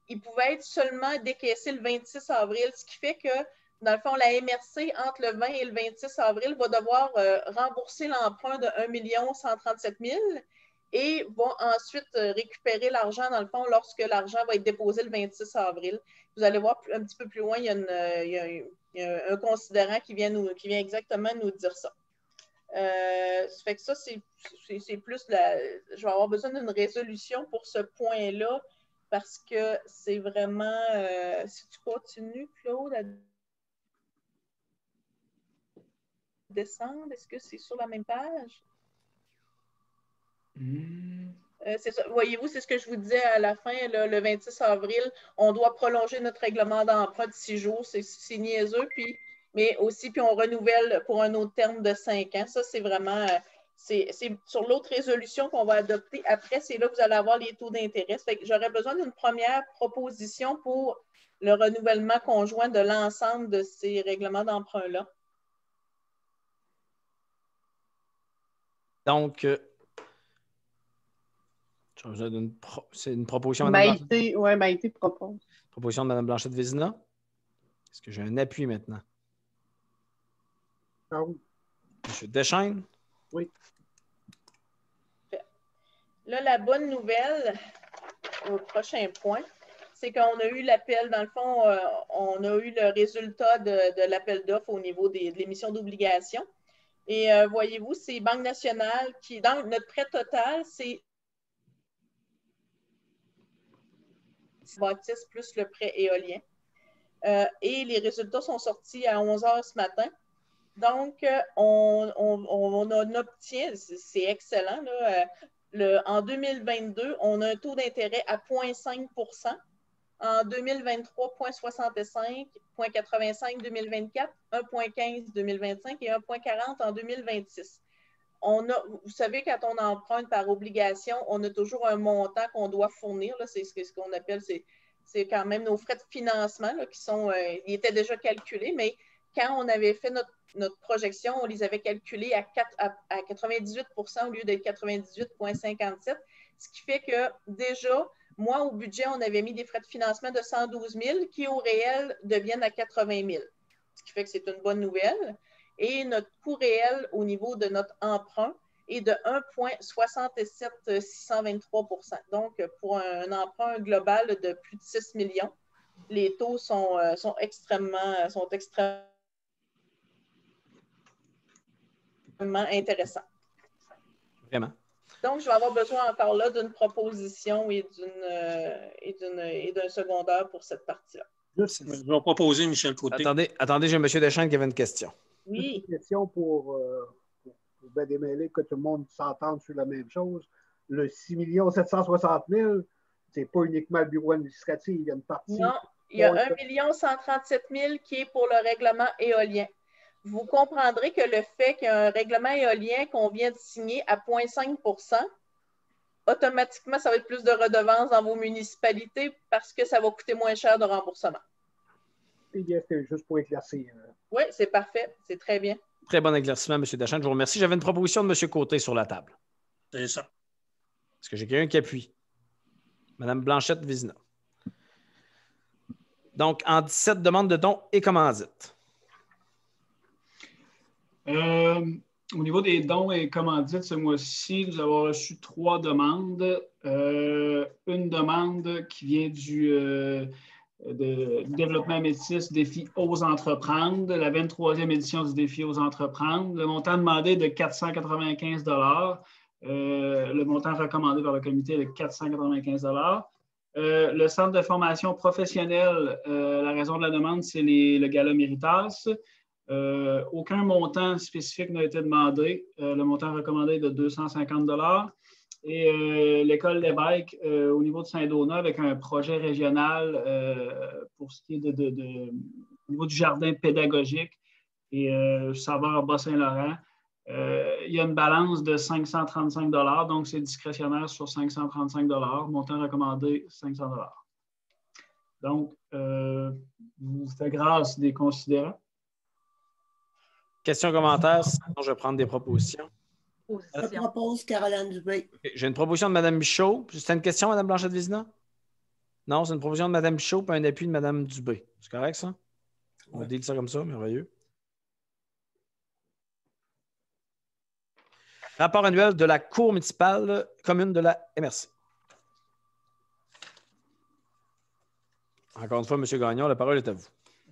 il pouvait être seulement décaissé le 26 avril, ce qui fait que, dans le fond, la MRC, entre le 20 et le 26 avril, va devoir rembourser l'emprunt de 1 137 000 et vont ensuite récupérer l'argent, dans le fond, lorsque l'argent va être déposé le 26 avril. Vous allez voir un petit peu plus loin, il y a un considérant qui vient exactement nous dire ça. Ça fait que ça, c'est plus je vais avoir besoin d'une résolution pour ce point-là parce que c'est vraiment... si tu continues, Claude, à descendre, est-ce que c'est sur la même page? C'est ça. Voyez-vous, c'est ce que je vous disais à la fin, là, le 26 avril, on doit prolonger notre règlement d'emprunt de 6 jours. C'est niaiseux, mais aussi, puis on renouvelle pour un autre terme de 5 ans. Ça, c'est vraiment... c'est sur l'autre résolution qu'on va adopter. Après, c'est là que vous allez avoir les taux d'intérêt. J'aurais besoin d'une première proposition pour le renouvellement conjoint de l'ensemble de ces règlements d'emprunt-là.
Donc, c'est une proposition, Mme Blanchette?
Oui, Maïté propose.
Proposition de Mme Blanchette-Vézina. Est-ce que j'ai un appui maintenant?
Ah oui.
M. Deschênes?
Oui.
Là, la bonne nouvelle, au prochain point, c'est qu'on a eu l'appel, dans le fond, on a eu le résultat de l'appel d'offres au niveau de l'émission d'obligations. Et voyez-vous, c'est Banque nationale qui, dans notre prêt total, c'est bâtisse plus le prêt éolien. Et les résultats sont sortis à 11 h ce matin. Donc, on obtient, c'est excellent, là, en 2022, on a un taux d'intérêt à 0,5 %. En 2023, 0,65, 0,85 2024, 1,15 2025 et 1,40 en 2026. Vous savez, quand on emprunte par obligation, on a toujours un montant qu'on doit fournir. C'est ce qu'on appelle, c'est quand même nos frais de financement là, qui sont, ils étaient déjà calculés, mais quand on avait fait notre projection, on les avait calculés à 98 % au lieu d'être 98,57, ce qui fait que déjà, moi, au budget, on avait mis des frais de financement de 112 000 qui, au réel, deviennent à 80 000, ce qui fait que c'est une bonne nouvelle. Et notre coût réel au niveau de notre emprunt est de 1,67 623 %. Donc, pour un emprunt global de plus de 6 millions, les taux sont extrêmement intéressants.
Vraiment.
Donc, je vais avoir besoin encore là d'une proposition et d'un secondaire pour cette partie-là.
Je vais proposer Michel Côté.
Attendez, j'ai M. Deschênes qui avait une question.
Oui.
Une question pour bien démêler, que tout le monde s'entende sur la même chose. Le 6 760 000, ce n'est pas uniquement le bureau administratif, il y a une partie.
Non, il y a 1 137 000 qui est pour le règlement éolien. Vous comprendrez que le fait qu'il y a un règlement éolien qu'on vient de signer à 0,5 %, automatiquement, ça va être plus de redevances dans vos municipalités parce que ça va coûter moins cher de remboursement.
C'est juste pour éclaircir.
Oui, c'est parfait. C'est très bien.
Très bon éclaircissement, M. Deschênes. Je vous remercie. J'avais une proposition de M. Côté sur la table.
C'est ça.
Est-ce que j'ai quelqu'un qui appuie? Mme Blanchette-Vézina. Donc, en 17 demandes de dons et commandites.
Au niveau des dons et commandites, ce mois-ci, nous avons reçu 3 demandes. Une demande qui vient du développement métis défi Ose entreprendre, la 23e édition du défi Ose entreprendre. Le montant demandé est de 495 $. Le montant recommandé par le comité est de 495 $. Le centre de formation professionnelle, la raison de la demande, c'est le Gala Méritas. Aucun montant spécifique n'a été demandé. Le montant recommandé est de 250 $. Et l'école Lévesque, au niveau de Saint-Donat, avec un projet régional pour ce qui est au niveau du jardin pédagogique et saveur Bas-Saint-Laurent, il y a une balance de 535 $, donc c'est discrétionnaire sur 535 $. Montant recommandé, 500 $. Donc, vous faites grâce des considérants.
Questions, commentaires, sinon je vais prendre des propositions.
Je propose Caroline Dubé.
J'ai une proposition de Mme Michaud. C'est une question, Mme Blanchette-Vézina? Non, c'est une proposition de Mme Michaud et un appui de Mme Dubé. C'est correct, ça? On dit ça comme ça, merveilleux. Rapport annuel de la Cour municipale commune de la MRC. Encore une fois, M. Gagnon, la parole est à vous.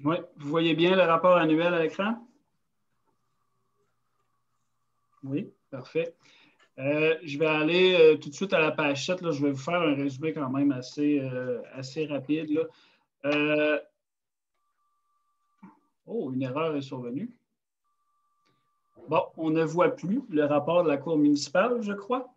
Oui, vous voyez bien le rapport annuel à l'écran? Oui, parfait. Je vais aller tout de suite à la page 7. Là. Je vais vous faire un résumé quand même assez rapide. Là. Oh, une erreur est survenue. Bon, on ne voit plus le rapport de la Cour municipale, je crois.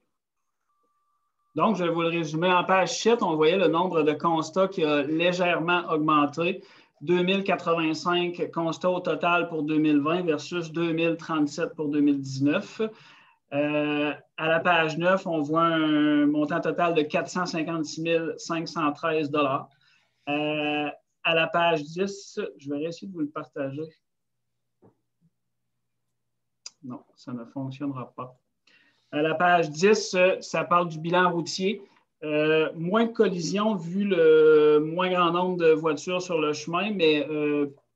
Donc, je vais vous le résumer. En page 7, on voyait le nombre de constats qui a légèrement augmenté. 2085 constats au total pour 2020 versus 2037 pour 2019. À la page 9, on voit un montant total de 456 513 $. À la page 10, je vais essayer de vous le partager. Non, ça ne fonctionnera pas. À la page 10, ça parle du bilan routier. Moins de collisions vu le moins grand nombre de voitures sur le chemin, mais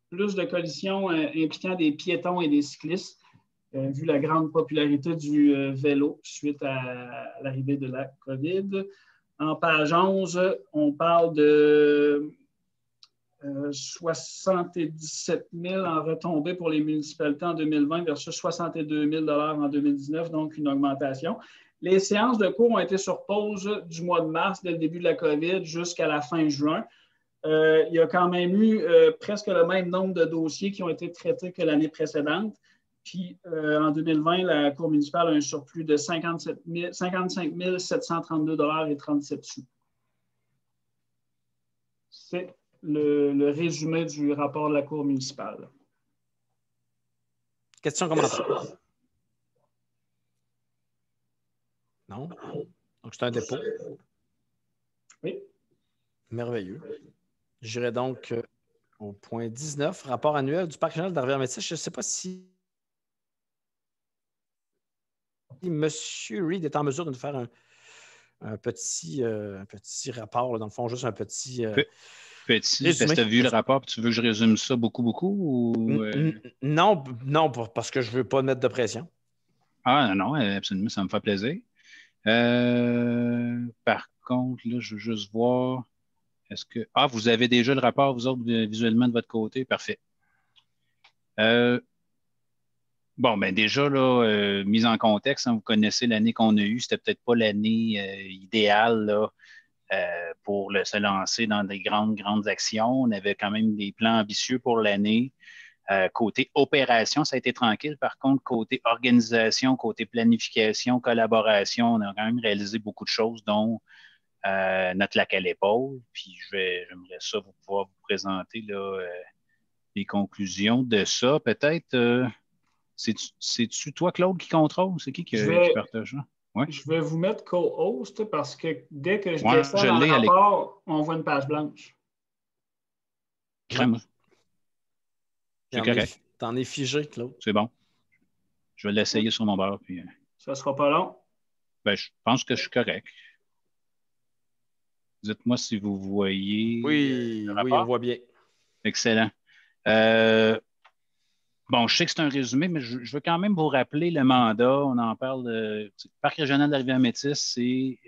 plus de collisions impliquant des piétons et des cyclistes, vu la grande popularité du vélo suite à l'arrivée de la COVID. En page 11, on parle de 77 000 en retombées pour les municipalités en 2020 versus 62 000 $ en 2019, donc une augmentation. Les séances de cours ont été sur pause du mois de mars, dès le début de la COVID, jusqu'à la fin juin. Il y a quand même eu presque le même nombre de dossiers qui ont été traités que l'année précédente. Puis, en 2020, la Cour municipale a un surplus de 55 732 $ et 37 sous. C'est le résumé du rapport de la Cour municipale.
Question, commentaire? Non? Donc, c'est un dépôt.
Oui.
Merveilleux. J'irai donc au point 19, rapport annuel du Parc régional d'Arvert-Métis. Je ne sais pas si M. Reed est en mesure de nous faire un petit rapport, là, dans le fond, juste un petit...
Petit, parce que tu as vu le rapport, tu veux que je résume ça beaucoup, ou...
Non, parce que je ne veux pas mettre de pression.
Ah non, absolument, ça me fait plaisir. Par contre, là, je veux juste voir, est-ce que... Ah, vous avez déjà le rapport, vous autres, visuellement de votre côté? Parfait. Bon, bien déjà, là, mise en contexte, hein, vous connaissez l'année qu'on a eue, c'était peut-être pas l'année idéale, là, pour se lancer dans des grandes actions. On avait quand même des plans ambitieux pour l'année. Côté opération, ça a été tranquille. Par contre, côté organisation, côté planification, collaboration, on a quand même réalisé beaucoup de choses, dont notre lac à l'épaule. Puis j'aimerais ça pouvoir vous présenter là, les conclusions de ça. Peut-être, c'est-tu toi, Claude, qui contrôle? C'est qui partage ça? Ouais.
Je vais vous mettre co-host parce que dès que je descends dans le rapport, on voit une page blanche.
Crème. C'est correct.
T'en es figé, Claude.
C'est bon. Je vais l'essayer sur mon bord. Puis,
ça ne sera pas long.
Ben, je pense que je suis correct. Dites-moi si vous voyez.
Oui, on voit bien.
Excellent. Bon, je sais que c'est un résumé, mais je veux quand même vous rappeler le mandat. On en parle de Parc régional de la Rivière-Métis, c'est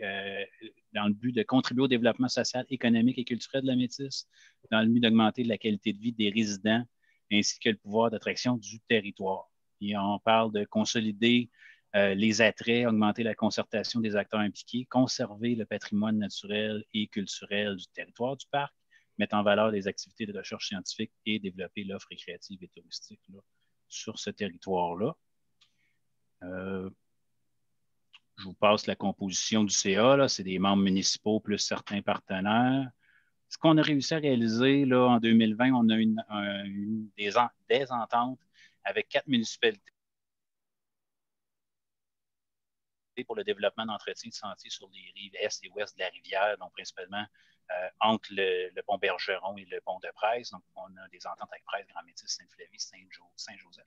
dans le but de contribuer au développement social, économique et culturel de la Métis, dans le but d'augmenter la qualité de vie des résidents ainsi que le pouvoir d'attraction du territoire. Et on parle de consolider les attraits, augmenter la concertation des acteurs impliqués, conserver le patrimoine naturel et culturel du territoire du parc, mettre en valeur les activités de recherche scientifique et développer l'offre récréative et touristique là, sur ce territoire-là. Je vous passe la composition du CA. C'est des membres municipaux plus certains partenaires. Ce qu'on a réussi à réaliser là, en 2020, on a des ententes avec 4 municipalités pour le développement d'entretien de sentiers sur les rives est et ouest de la rivière, donc principalement entre le pont Bergeron et le pont de Presse. Donc, on a des ententes avec Presse, Grand-Métis, Sainte-Flavie, Saint-Joseph.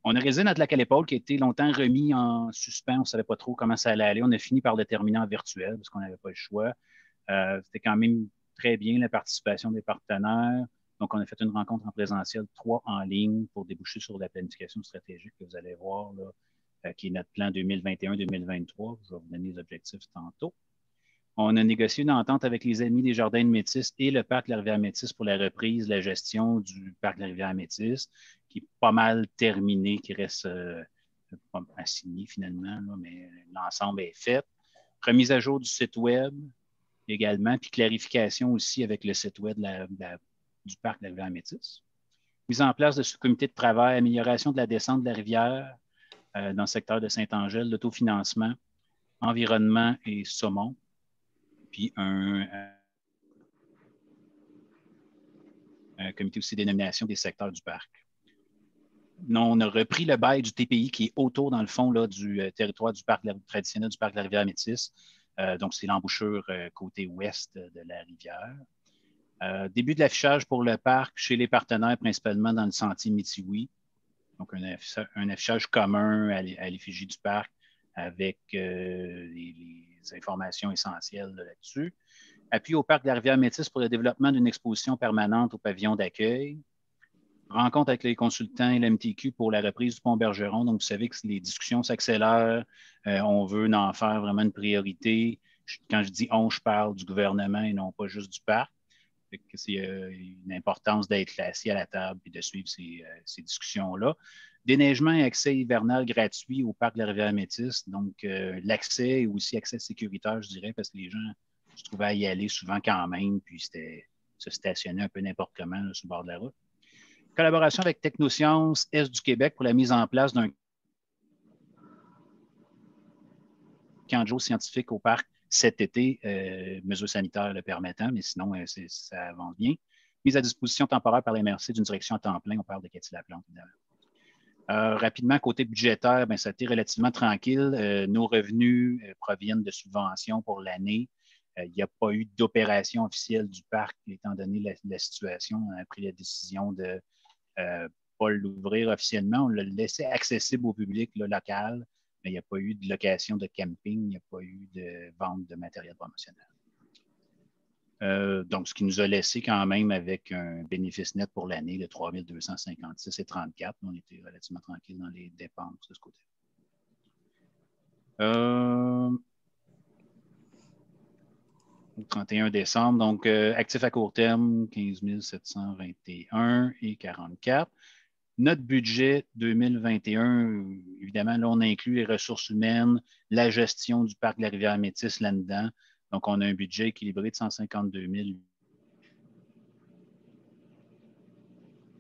On a réalisé notre lac à l'épaule qui a été longtemps remis en suspens. On ne savait pas trop comment ça allait aller. On a fini par le terminer en virtuel parce qu'on n'avait pas le choix. C'était quand même très bien la participation des partenaires. Donc, on a fait une rencontre en présentiel, 3 en ligne pour déboucher sur la planification stratégique que vous allez voir là, qui est notre plan 2021-2023. Je vais vous donner les objectifs tantôt. On a négocié une entente avec les Amis des Jardins de Métis et le Parc de la Rivière-Métis pour la reprise de la gestion du Parc de la Rivière-Métis, qui est pas mal terminé, qui reste pas à signer finalement, là, mais l'ensemble est fait. Remise à jour du site Web également, puis clarification aussi avec le site Web du Parc de la Rivière-Métis. Mise en place de ce comité de travail, amélioration de la descente de la rivière dans le secteur de Saint-Angèle, l'autofinancement, environnement et saumon. Puis un comité aussi de dénomination des secteurs du parc. On a repris le bail du TPI qui est autour, dans le fond, là, du territoire du parc traditionnel du parc de la Rivière-Métis. Donc, c'est l'embouchure côté ouest de la rivière. Début de l'affichage pour le parc chez les partenaires, principalement dans le sentier Mitiwi. Donc, un affichage commun à l'effigie du parc avec les informations essentielles là-dessus. Appui au parc de la Rivière-Métis pour le développement d'une exposition permanente au pavillon d'accueil. Rencontre avec les consultants et l'MTQ pour la reprise du pont Bergeron. Donc, vous savez que les discussions s'accélèrent. On veut en faire vraiment une priorité. Quand je dis on, je parle du gouvernement et non pas juste du parc. C'est une importance d'être assis à la table et de suivre ces discussions-là. Déneigement et accès hivernal gratuit au parc de la Rivière-Métis. Donc, l'accès et aussi accès sécuritaire, je dirais, parce que les gens se trouvaient à y aller souvent quand même, puis c'était se stationner un peu n'importe comment là, sur le bord de la route. Collaboration avec Technosciences Est du Québec pour la mise en place d'un camp de jour scientifique au parc cet été, mesures sanitaires le permettant, mais sinon, ça avance bien. Mise à disposition temporaire par la MRC d'une direction à temps plein, on parle de Cathy Laplante. Rapidement, côté budgétaire, ça a été relativement tranquille. Nos revenus proviennent de subventions pour l'année. Il n'y a pas eu d'opération officielle du parc, étant donné la situation. On a pris la décision de ne pas l'ouvrir officiellement. On l'a laissé accessible au public local, mais il n'y a pas eu de location de camping, il n'y a pas eu de vente de matériel promotionnel. Donc, ce qui nous a laissé quand même avec un bénéfice net pour l'année de 3 256,34. On était relativement tranquille dans les dépenses de ce côté. Au 31 décembre, donc actifs à court terme, 15 721 et 44. Notre budget 2021, évidemment, là, on inclut les ressources humaines, la gestion du parc de la Rivière-Métis là-dedans. Donc, on a un budget équilibré de 152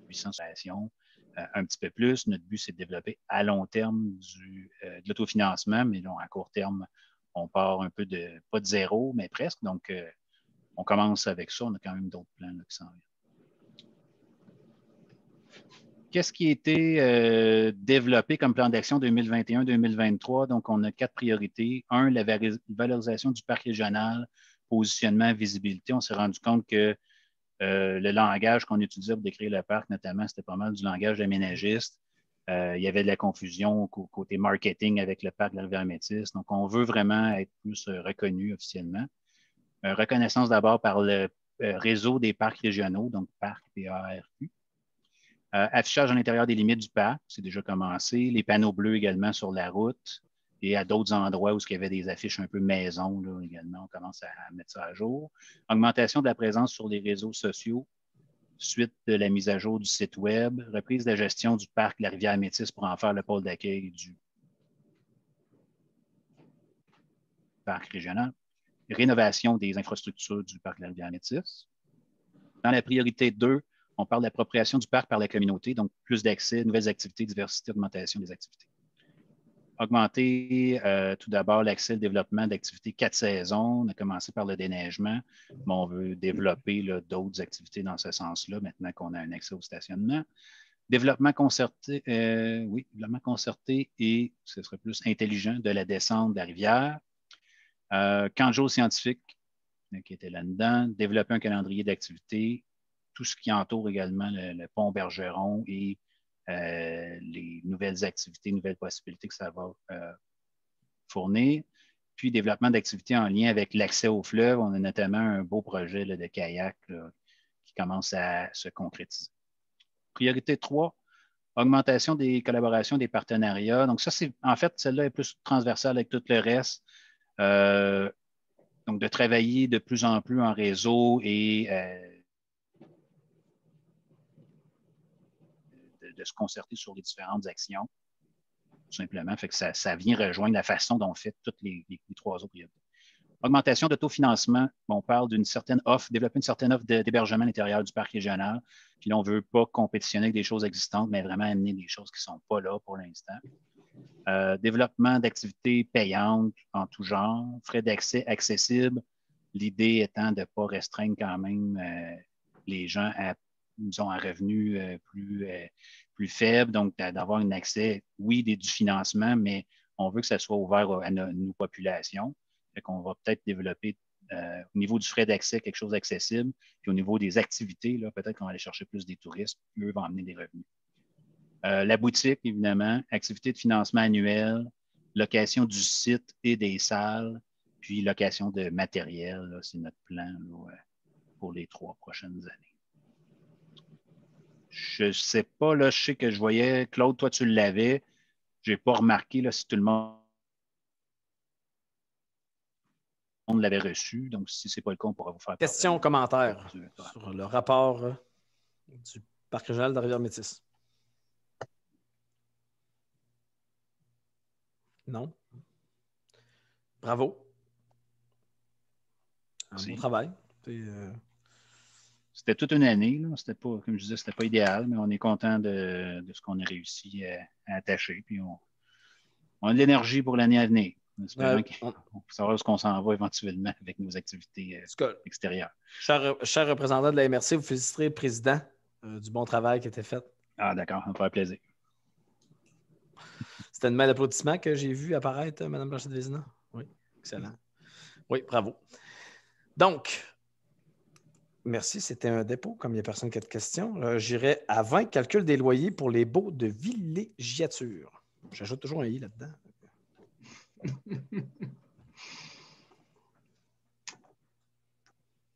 800 stations, un petit peu plus. Notre but, c'est de développer à long terme de l'autofinancement, mais non, à court terme, on part un peu pas de zéro, mais presque. Donc, on commence avec ça. On a quand même d'autres plans là, qui s'en viennent. Qu'est-ce qui a été développé comme plan d'action 2021-2023? Donc, on a 4 priorités. 1, la valorisation du parc régional, positionnement, visibilité. On s'est rendu compte que le langage qu'on utilisait pour décrire le parc, notamment, c'était pas mal du langage d'aménagiste. Il y avait de la confusion côté marketing avec le parc de la Rivière-Métis. Donc, on veut vraiment être plus reconnu officiellement. Reconnaissance d'abord par le réseau des parcs régionaux, donc parc PARQ. Affichage à l'intérieur des limites du parc, c'est déjà commencé. Les panneaux bleus également sur la route et à d'autres endroits où il y avait des affiches un peu maison là, également, on commence à mettre ça à jour. Augmentation de la présence sur les réseaux sociaux, suite de la mise à jour du site Web, reprise de la gestion du parc de la Rivière-Métis pour en faire le pôle d'accueil du parc régional, rénovation des infrastructures du parc de la Rivière-Métis. Dans la priorité 2, on parle d'appropriation du parc par la communauté, donc plus d'accès, nouvelles activités, diversité, augmentation des activités. Augmenter tout d'abord l'accès au développement d'activités 4 saisons. On a commencé par le déneigement, mais on veut développer d'autres activités dans ce sens-là, maintenant qu'on a un accès au stationnement. Développement concerté, développement concerté et ce serait plus intelligent de la descente de la rivière. Camp de jour scientifique qui était là-dedans. Développer un calendrier d'activités. Tout ce qui entoure également le pont Bergeron et les nouvelles activités, nouvelles possibilités que ça va fournir. Puis, développement d'activités en lien avec l'accès au fleuve. On a notamment un beau projet là, de kayak là, qui commence à se concrétiser. Priorité 3, Augmentation des collaborations, des partenariats. Donc, ça, en fait, celle-là est plus transversale avec tout le reste. Donc, de travailler de plus en plus en réseau et de se concerter sur les différentes actions, tout simplement. Fait que ça vient rejoindre la façon dont on fait toutes les 3 autres priorités. Augmentation d'autofinancement, on parle d'une certaine offre, développer une certaine offre d'hébergement à l'intérieur du parc régional. Puis là, on ne veut pas compétitionner avec des choses existantes, mais vraiment amener des choses qui ne sont pas là pour l'instant. Développement d'activités payantes en tout genre, frais d'accès accessibles. L'idée étant de ne pas restreindre quand même les gens à, disons, un revenu plus faible, donc d'avoir un accès, oui, du financement, mais on veut que ça soit ouvert à nos populations. Fait qu'on va peut-être développer au niveau du frais d'accès quelque chose d'accessible, puis au niveau des activités, là, peut-être qu'on va aller chercher plus des touristes, puis eux vont amener des revenus. La boutique, évidemment, activité de financement annuel, location du site et des salles, puis location de matériel, c'est notre plan là, pour les 3 prochaines années. Je ne sais pas, là, je sais que je voyais, Claude, toi, tu l'avais. Je n'ai pas remarqué là, si tout le monde l'avait reçu. Donc, si ce n'est pas le cas, on pourra vous faire
question, commentaire sur le rapport du Parc régional de Rivière-Métis. Non? Bravo. Un bon travail.
C'était toute une année. C'était pas, comme je disais, c'était pas idéal, mais on est content de ce qu'on a réussi à attacher. Puis on a de l'énergie pour l'année à venir. On saura ce qu'on s'en va éventuellement avec nos activités extérieures.
Cher représentant de la MRC, vous féliciterez le président du bon travail qui a été fait.
Ah, d'accord, ça me fait plaisir.
C'était une main d'applaudissement que j'ai vu apparaître, Mme Blanchet-Vézina. Oui, excellent. Oui, bravo. Donc, merci, c'était un dépôt. Comme il n'y a personne qui a de questions, j'irai à 20 calcul des loyers pour les baux de villégiature. J'ajoute toujours un i là-dedans.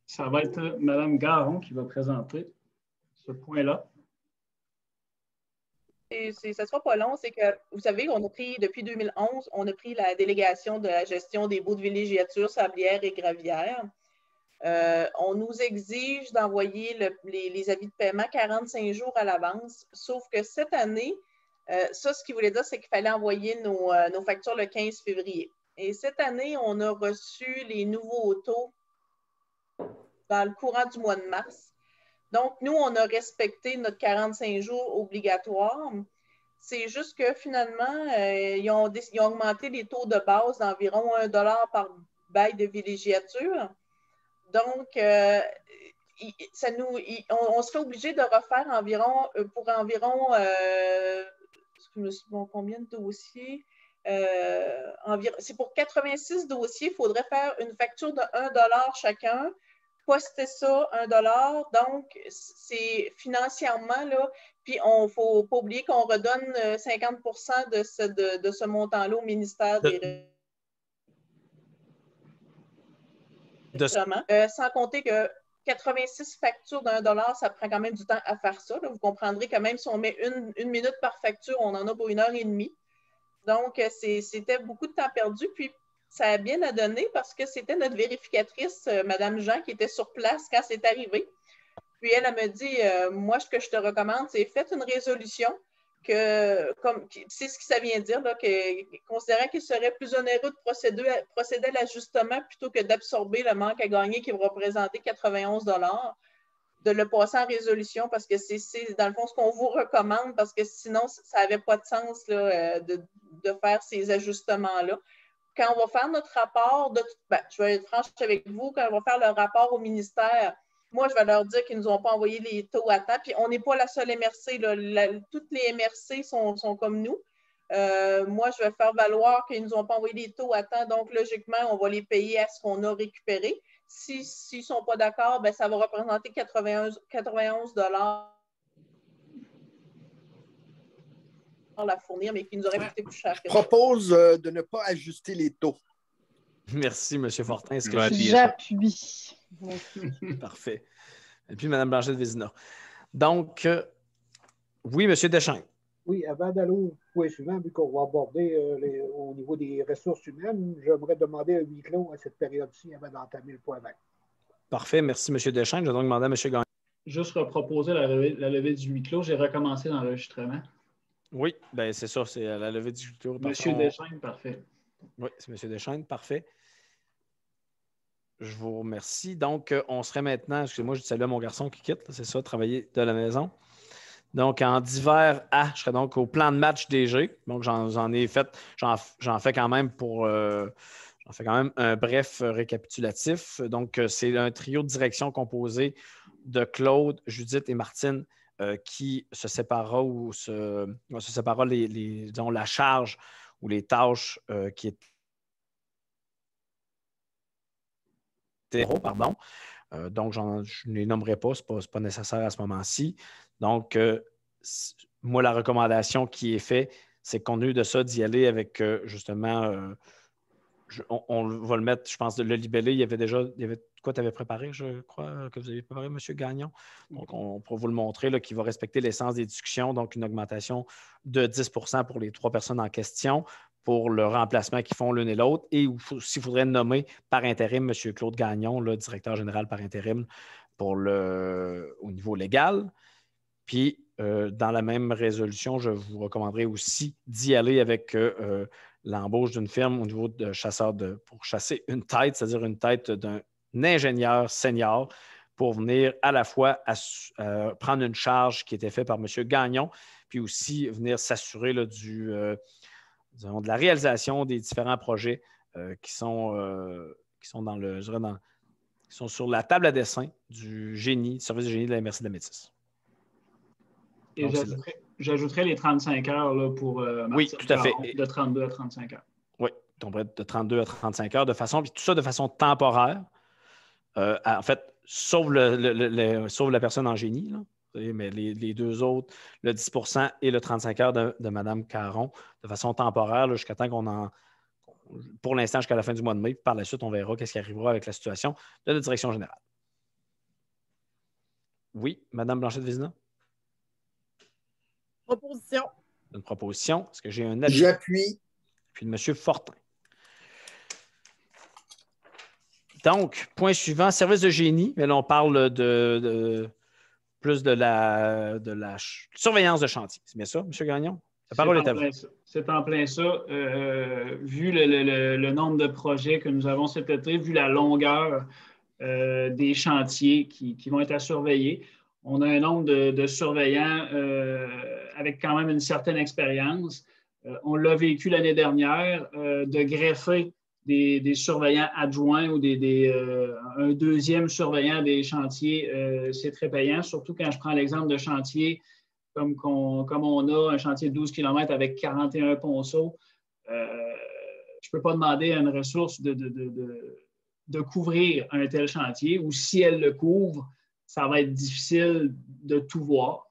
Ça va être Mme Garon qui va présenter ce point-là.
Ça ne sera pas long, c'est que, vous savez, on a pris, depuis 2011, on a pris la délégation de la gestion des baux de villégiature, sablières et gravières. On nous exige d'envoyer les avis de paiement 45 jours à l'avance, sauf que cette année, ça, ce qu'il voulait dire, c'est qu'il fallait envoyer nos factures le 15 février. Et cette année, on a reçu les nouveaux taux dans le courant du mois de mars. Donc, nous, on a respecté notre 45 jours obligatoire. C'est juste que finalement, ils ont augmenté les taux de base d'environ 1 $ par bail de villégiature. Donc, on serait obligé de refaire combien de dossiers? C'est pour 86 dossiers, il faudrait faire une facture de 1 $ chacun. Poster ça, 1 $. Donc, c'est financièrement, là, puis il ne faut pas oublier qu'on redonne 50 % de ce montant-là au ministère des sans compter que 86 factures d'1 $, ça prend quand même du temps à faire ça. Là. Vous comprendrez que même si on met une minute par facture, on en a pour 1h30. Donc, c'était beaucoup de temps perdu. Puis, ça a bien donné parce que c'était notre vérificatrice, Mme Jean, qui était sur place quand c'est arrivé. Puis elle me dit, moi, ce que je te recommande, c'est faites une résolution c'est ce que ça vient dire, là, considérant qu'il serait plus onéreux de procéder à l'ajustement plutôt que d'absorber le manque à gagner qui va représenter 91 $, de le passer en résolution parce que c'est dans le fond ce qu'on vous recommande parce que sinon, ça n'avait pas de sens là, de faire ces ajustements-là. Quand on va faire notre rapport, je vais être franche avec vous, quand on va faire le rapport au ministère, moi, je vais leur dire qu'ils ne nous ont pas envoyé les taux à temps. Puis, on n'est pas la seule MRC. Toutes les MRC sont comme nous. Moi, je vais faire valoir qu'ils ne nous ont pas envoyé les taux à temps. Donc, logiquement, on va les payer à ce qu'on a récupéré. S'ils ne sont pas d'accord, ben, ça va représenter 91 $ à fournir, mais qui nous aurait coûté plus cher.
Je propose de ne pas ajuster les taux.
Merci, M. Fortin.
J'appuie.
Parfait. Et puis, Mme Blanchet-Vézina. Donc, oui, M. Deschamps.
Oui, avant d'aller au point suivant, vu qu'on va aborder au niveau des ressources humaines, j'aimerais demander un huis clos à cette période-ci avant d'entamer le point 20.
Parfait. Merci, M. Deschênes. Je vais donc demander à M. Gagnon.
Juste reproposer la levée du huis clos. J'ai recommencé l'enregistrement.
Oui, bien c'est ça, c'est la levée du huis clos.
M. Deschênes, parfait.
Oui, c'est M. Deschênes, parfait. Je vous remercie. Donc, on serait maintenant, excusez-moi, je salue mon garçon qui quitte, c'est ça, travailler de la maison. Donc, en divers A, je serais donc au plan de match DG. Donc, j'en fais quand même un bref récapitulatif. Donc, c'est un trio de direction composé de Claude, Judith et Martine qui se séparera disons, la charge ou les tâches qui étaient pardon. Donc, je ne les nommerai pas, ce n'est pas nécessaire à ce moment-ci. Donc, moi, la recommandation qui est faite, c'est compte tenu de ça, d'y aller avec justement, on va le mettre, je pense, de le libeller. Il y avait quoi tu avais préparé, je crois, que vous avez préparé, M. Gagnon. Donc, on pourra vous le montrer, là, qui va respecter l'essence des discussions, donc une augmentation de 10 pour les 3 personnes en question pour le remplacement qu'ils font l'une et l'autre. Et s'il faudrait nommer par intérim M. Claude Gagnon, le directeur général par intérim au niveau légal. Puis, dans la même résolution, je vous recommanderais aussi d'y aller avec l'embauche d'une firme au niveau de chasseur pour chasser une tête, c'est-à-dire une tête d'un ingénieur senior pour venir à la fois prendre une charge qui était faite par M. Gagnon, puis aussi venir s'assurer de la réalisation des différents projets qui sont sur la table à dessin du service de génie de la MRC de la Métis.
Et j'ajouterais les 35 heures là, pour
oui, tout à fait.
De 32 à 35 heures.
Oui, de 32 à 35 heures de façon, puis tout ça de façon temporaire. En fait, sauf la personne en génie, là. Mais les deux autres, le 10 et le 35 heures de Mme Caron, de façon temporaire, là, jusqu'à temps pour l'instant, jusqu'à la fin du mois de mai. Puis par la suite, on verra qu'est-ce qui arrivera avec la situation de la direction générale. Oui, Mme Blanchette-Vézina?
Proposition.
Une proposition. Est-ce que j'ai un avis?
J'appuie.
Puis de M. Fortin. Donc, point suivant, service de génie. Mais là, on parle plus de la surveillance de chantier. C'est bien ça, M. Gagnon? La parole est à vous.
C'est en plein ça. Vu le nombre de projets que nous avons cet été, vu la longueur des chantiers qui vont être à surveiller, on a un nombre de surveillants avec quand même une certaine expérience. On l'a vécu l'année dernière, de greffer des surveillants adjoints ou un deuxième surveillant des chantiers, c'est très payant, surtout quand je prends l'exemple de chantier comme on a un chantier de 12 km avec 41 ponceaux. Je ne peux pas demander à une ressource de couvrir un tel chantier, ou si elle le couvre, ça va être difficile de tout voir.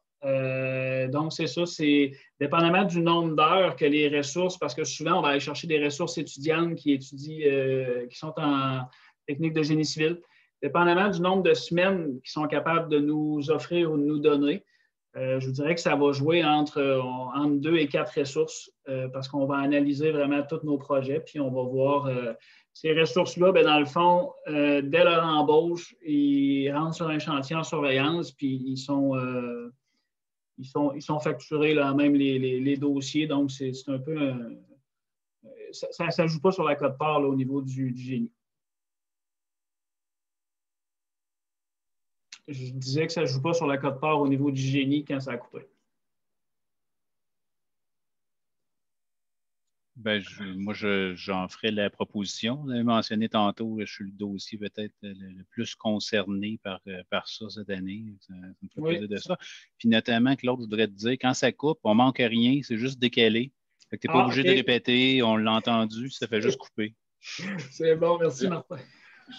Donc, c'est ça, c'est dépendamment du nombre d'heures que les ressources, parce que souvent, on va aller chercher des ressources étudiantes qui sont en technique de génie civil, dépendamment du nombre de semaines qu'ils sont capables de nous offrir ou de nous donner. Je vous dirais que ça va jouer entre 2 et 4 ressources parce qu'on va analyser vraiment tous nos projets, puis on va voir ces ressources-là, bien, dans le fond, dès leur embauche, ils rentrent sur un chantier en surveillance, puis ils sont facturés, là, même les dossiers. Donc, c'est un peu... ça ne joue pas sur la quote-part au niveau du génie. Je disais que ça ne joue pas sur la quote-part au niveau du génie quand ça a coupé.
Ben, moi, j'en ferai la proposition. Vous avez mentionné tantôt, je suis le dossier peut-être le plus concerné par ça cette année. Ça me fait plaisir de ça. Puis notamment que l'autre voudrait te dire, quand ça coupe, on ne manque rien, c'est juste décalé. Tu n'es pas obligé de répéter, on l'a entendu, ça fait juste couper.
C'est bon, merci Martin.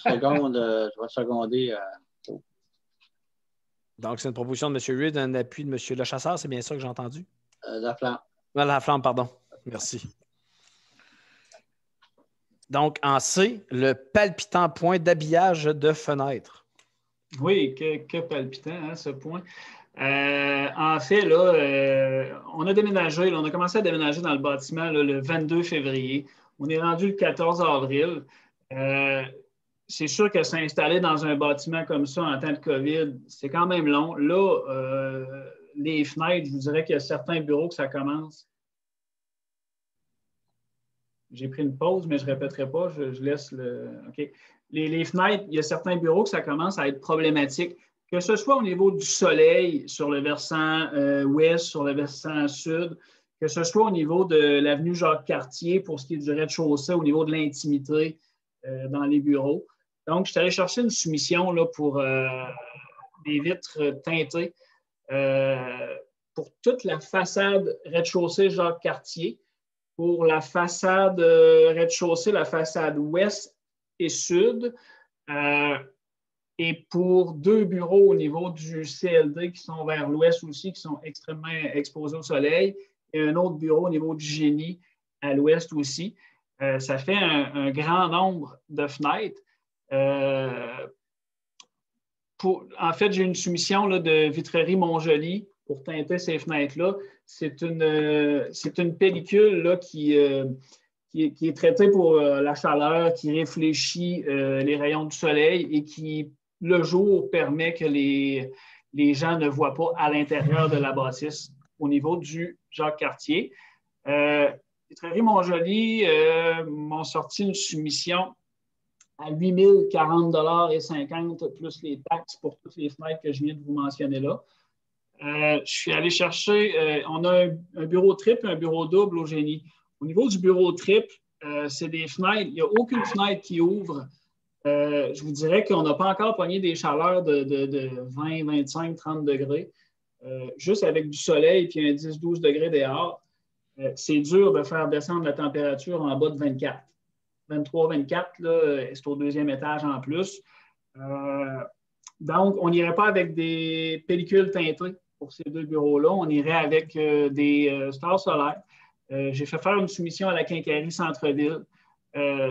Je vais seconder.
Donc, c'est une proposition de M. Reed, un appui de M. Lechasseur, c'est bien ça que j'ai entendu?
Laflamme.
Laflamme, pardon. Merci. Donc, en C, le palpitant point d'habillage de fenêtre.
Oui, que palpitant, hein, ce point. En En fait, là, on a déménagé, là, on a commencé à déménager dans le bâtiment là, le 22 février. On est rendu le 14 avril. C'est sûr que s'installer dans un bâtiment comme ça en temps de COVID, c'est quand même long. Là, les fenêtres, je vous dirais qu'il y a certains bureaux que ça commence. J'ai pris une pause, mais je ne répéterai pas. Je laisse le. OK. Les fenêtres, il y a certains bureaux que ça commence à être problématique. Que ce soit au niveau du soleil sur le versant ouest, sur le versant sud, que ce soit au niveau de l'avenue Jacques-Cartier pour ce qui est du rez-de-chaussée, au niveau de l'intimité dans les bureaux. Donc, je suis allé chercher une soumission là, pour des vitres teintées pour toute la façade rez-de-chaussée Jacques-Cartier, pour la façade rez-de-chaussée, la façade ouest et sud, et pour 2 bureaux au niveau du CLD qui sont vers l'ouest aussi, qui sont extrêmement exposés au soleil, et un autre bureau au niveau du génie à l'ouest aussi. Ça fait un grand nombre de fenêtres. En fait, j'ai une soumission là, de Vitrerie Montjoly pour teinter ces fenêtres-là. C'est une pellicule là, qui est traitée pour la chaleur, qui réfléchit les rayons du soleil et qui, le jour, permet que les gens ne voient pas à l'intérieur de la bâtisse au niveau du Jacques-Cartier. Vitrerie Montjoly m'ont sorti une soumission à 8 040,50 $ plus les taxes pour toutes les fenêtres que je viens de vous mentionner là. Je suis allé chercher, on a un bureau triple et un bureau double au génie. Au niveau du bureau triple, c'est des fenêtres, il n'y a aucune fenêtre qui ouvre. Je vous dirais qu'on n'a pas encore pogné des chaleurs de 20, 25, 30 degrés. Juste avec du soleil et un 10-12 degrés dehors, c'est dur de faire descendre la température en bas de 24. 23, 24, là, c'est au 2e étage en plus. Donc, on n'irait pas avec des pellicules teintées pour ces 2 bureaux-là. On irait avec des stars solaires. J'ai fait faire une soumission à la Quincaillerie Centre-Ville.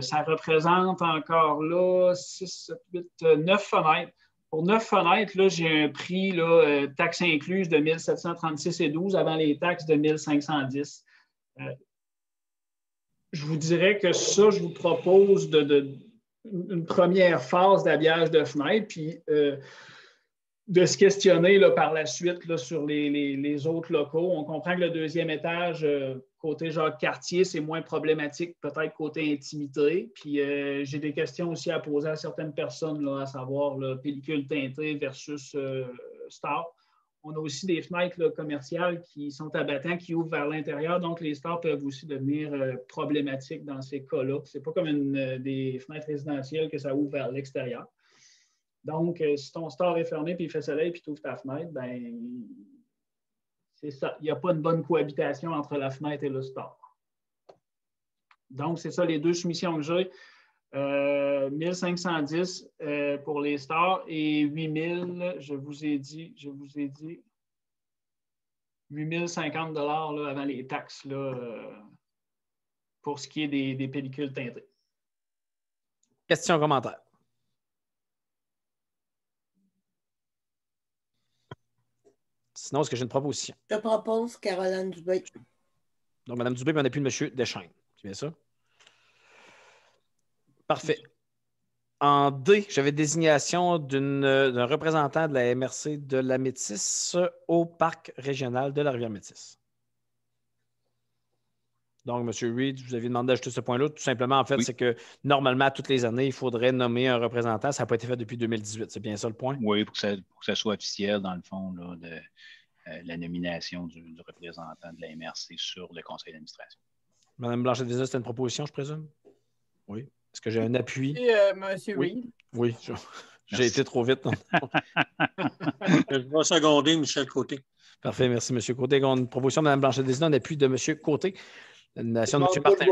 Ça représente encore là 6, 7, 8, 9 fenêtres. Pour 9 fenêtres, là, j'ai un prix, là, taxes incluses, de 1 736,12 avant les taxes de 1 510. Je vous dirais que ça, je vous propose une première phase d'habillage de fenêtres, puis de se questionner là, par la suite là, sur les autres locaux. On comprend que le 2e étage, côté Jacques-Cartier, c'est moins problématique, peut-être côté intimité. Puis j'ai des questions aussi à poser à certaines personnes, là, à savoir là, pellicule teintée versus star. On a aussi des fenêtres là, commerciales qui sont abattants, qui ouvrent vers l'intérieur. Donc, les stars peuvent aussi devenir problématiques dans ces cas-là. Ce n'est pas comme des fenêtres résidentielles que ça ouvre vers l'extérieur. Donc, si ton star est fermé, puis il fait soleil, puis tu ouvres ta fenêtre, ben c'est ça. Il n'y a pas une bonne cohabitation entre la fenêtre et le star. Donc, c'est ça les 2 soumissions que j'ai. 1510 pour les stars et 8000, je vous ai dit 8050 $ là, avant les taxes là, pour ce qui est des pellicules teintées.
Question, commentaire. Sinon, est-ce que j'ai une proposition?
Je propose Caroline Dubé.
Donc, Mme Dubé, puis on n'a plus de M. Deschênes. C'est bien ça? Parfait. En D, j'avais désignation d'un représentant de la MRC de la Métis au parc régional de la Rivière-Métis. Donc, M. Reed, je vous avais demandé d'ajouter ce point-là. Tout simplement, en fait, oui. C'est que normalement, toutes les années, il faudrait nommer un représentant. Ça n'a pas été fait depuis 2018. C'est bien ça le point?
Oui, pour que ça soit officiel, dans le fond, là, de la nomination du représentant de la MRC sur le conseil d'administration.
Mme Blanchet-Vézina, c'était une proposition, je présume? Oui. Est-ce que j'ai un appui?
Monsieur Reed.
Oui, j'ai été trop vite.
Je vais seconder Michel Côté.
Parfait, merci, M. Côté. Une proposition de Mme Blanchet-Vézina, un appui de M. Côté. La nomination de M. Martin.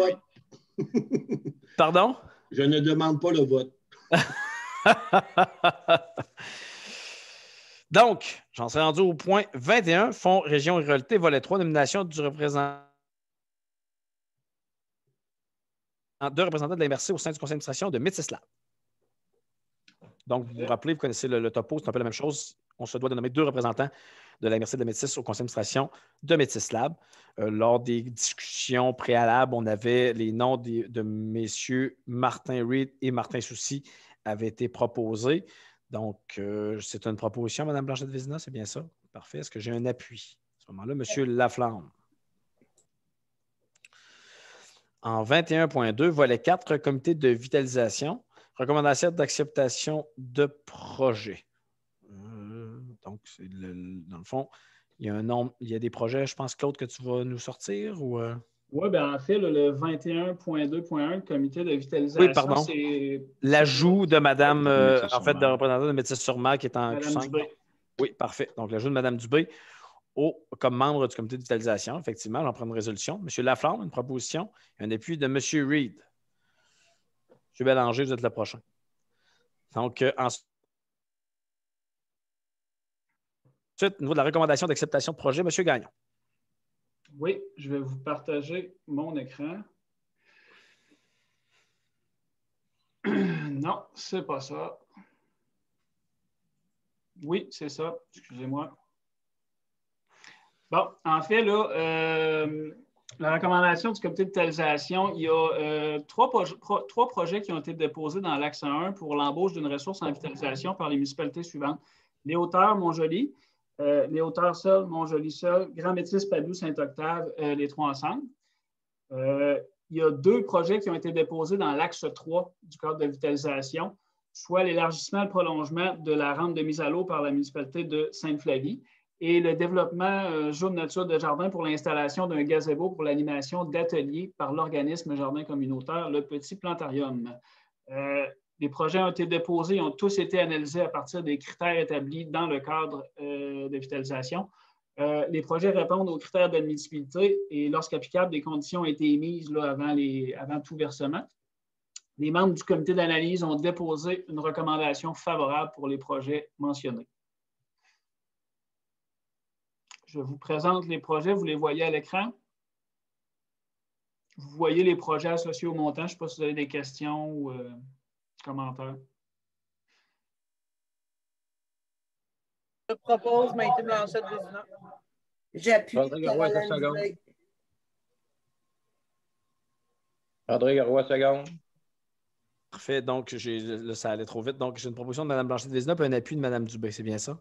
Pardon?
Je ne demande pas le vote.
Donc, j'en serais rendu au point 21, Fonds Région et Ruralité, volet 3, nomination du représentant. Deux représentants de la MRC au sein du conseil d'administration de Métis-Lab. Donc, vous vous rappelez, vous connaissez le topo, c'est un peu la même chose. On se doit de nommer 2 représentants de la MRC de la Métis au conseil d'administration de Métis Lab. Lors des discussions préalables, on avait les noms de messieurs Martin Reed et Martin Soucy avaient été proposés. Donc, c'est une proposition, Mme Blanchette-Vézina, c'est bien ça? Parfait. Est-ce que j'ai un appui? À ce moment-là, M. Laflamme. En 21.2, volet 4, comité de vitalisation, recommandation d'acceptation de projet. Donc, dans le fond, il y a des projets, je pense, Claude, que tu vas nous sortir ou...
Oui, bien en fait, le 21.2.1, le comité de vitalisation,
oui, pardon.
C'est
l'ajout de Mme, en fait, de représentante de Métis-sur-Mer qui est en
Mme
Q5.
Dubé.
Oui, parfait. Donc, l'ajout de Mme Dubé comme membre du comité de vitalisation. Effectivement, j'en prends une résolution. M. Laflamme, une proposition. Un appui de M. Reed. M. Bélanger, vous êtes le prochain. Donc, ensuite, au niveau de la recommandation d'acceptation de projet, M. Gagnon.
Oui, je vais vous partager mon écran. Non, c'est pas ça. Oui, c'est ça. Excusez-moi. Bon, en fait, là, la recommandation du comité de vitalisation, il y a trois projets qui ont été déposés dans l'axe 1 pour l'embauche d'une ressource en vitalisation par les municipalités suivantes. Les Hauteurs, Montjoly, les Hauteurs-Seul, Montjoly-Seul, Grand-Métis, Padoue, Saint-Octave, les trois ensemble. Il y a 2 projets qui ont été déposés dans l'axe 3 du cadre de vitalisation, soit l'élargissement et le prolongement de la rampe de mise à l'eau par la municipalité de Sainte-Flavie et le développement jaune nature de jardin pour l'installation d'un gazebo pour l'animation d'ateliers par l'organisme jardin communautaire, le Petit Plantarium. Les projets ont été déposés, ils ont tous été analysés à partir des critères établis dans le cadre de vitalisation. Les projets répondent aux critères d'admissibilité et lorsqu'applicable, des conditions ont été émises là, avant tout versement. Les membres du comité d'analyse ont déposé une recommandation favorable pour les projets mentionnés. Je vous présente les projets, vous les voyez à l'écran. Vous voyez les projets associés au montant. Je ne sais pas si vous avez des questions ou commentaires.
Je propose Maïté Blanchette-Vézina.
J'appuie.
André Garoua, seconde.
Parfait. Donc, là, ça allait trop vite. Donc, j'ai une proposition de Mme Blanchette-Vézina et un appui de Mme Dubé. C'est bien ça?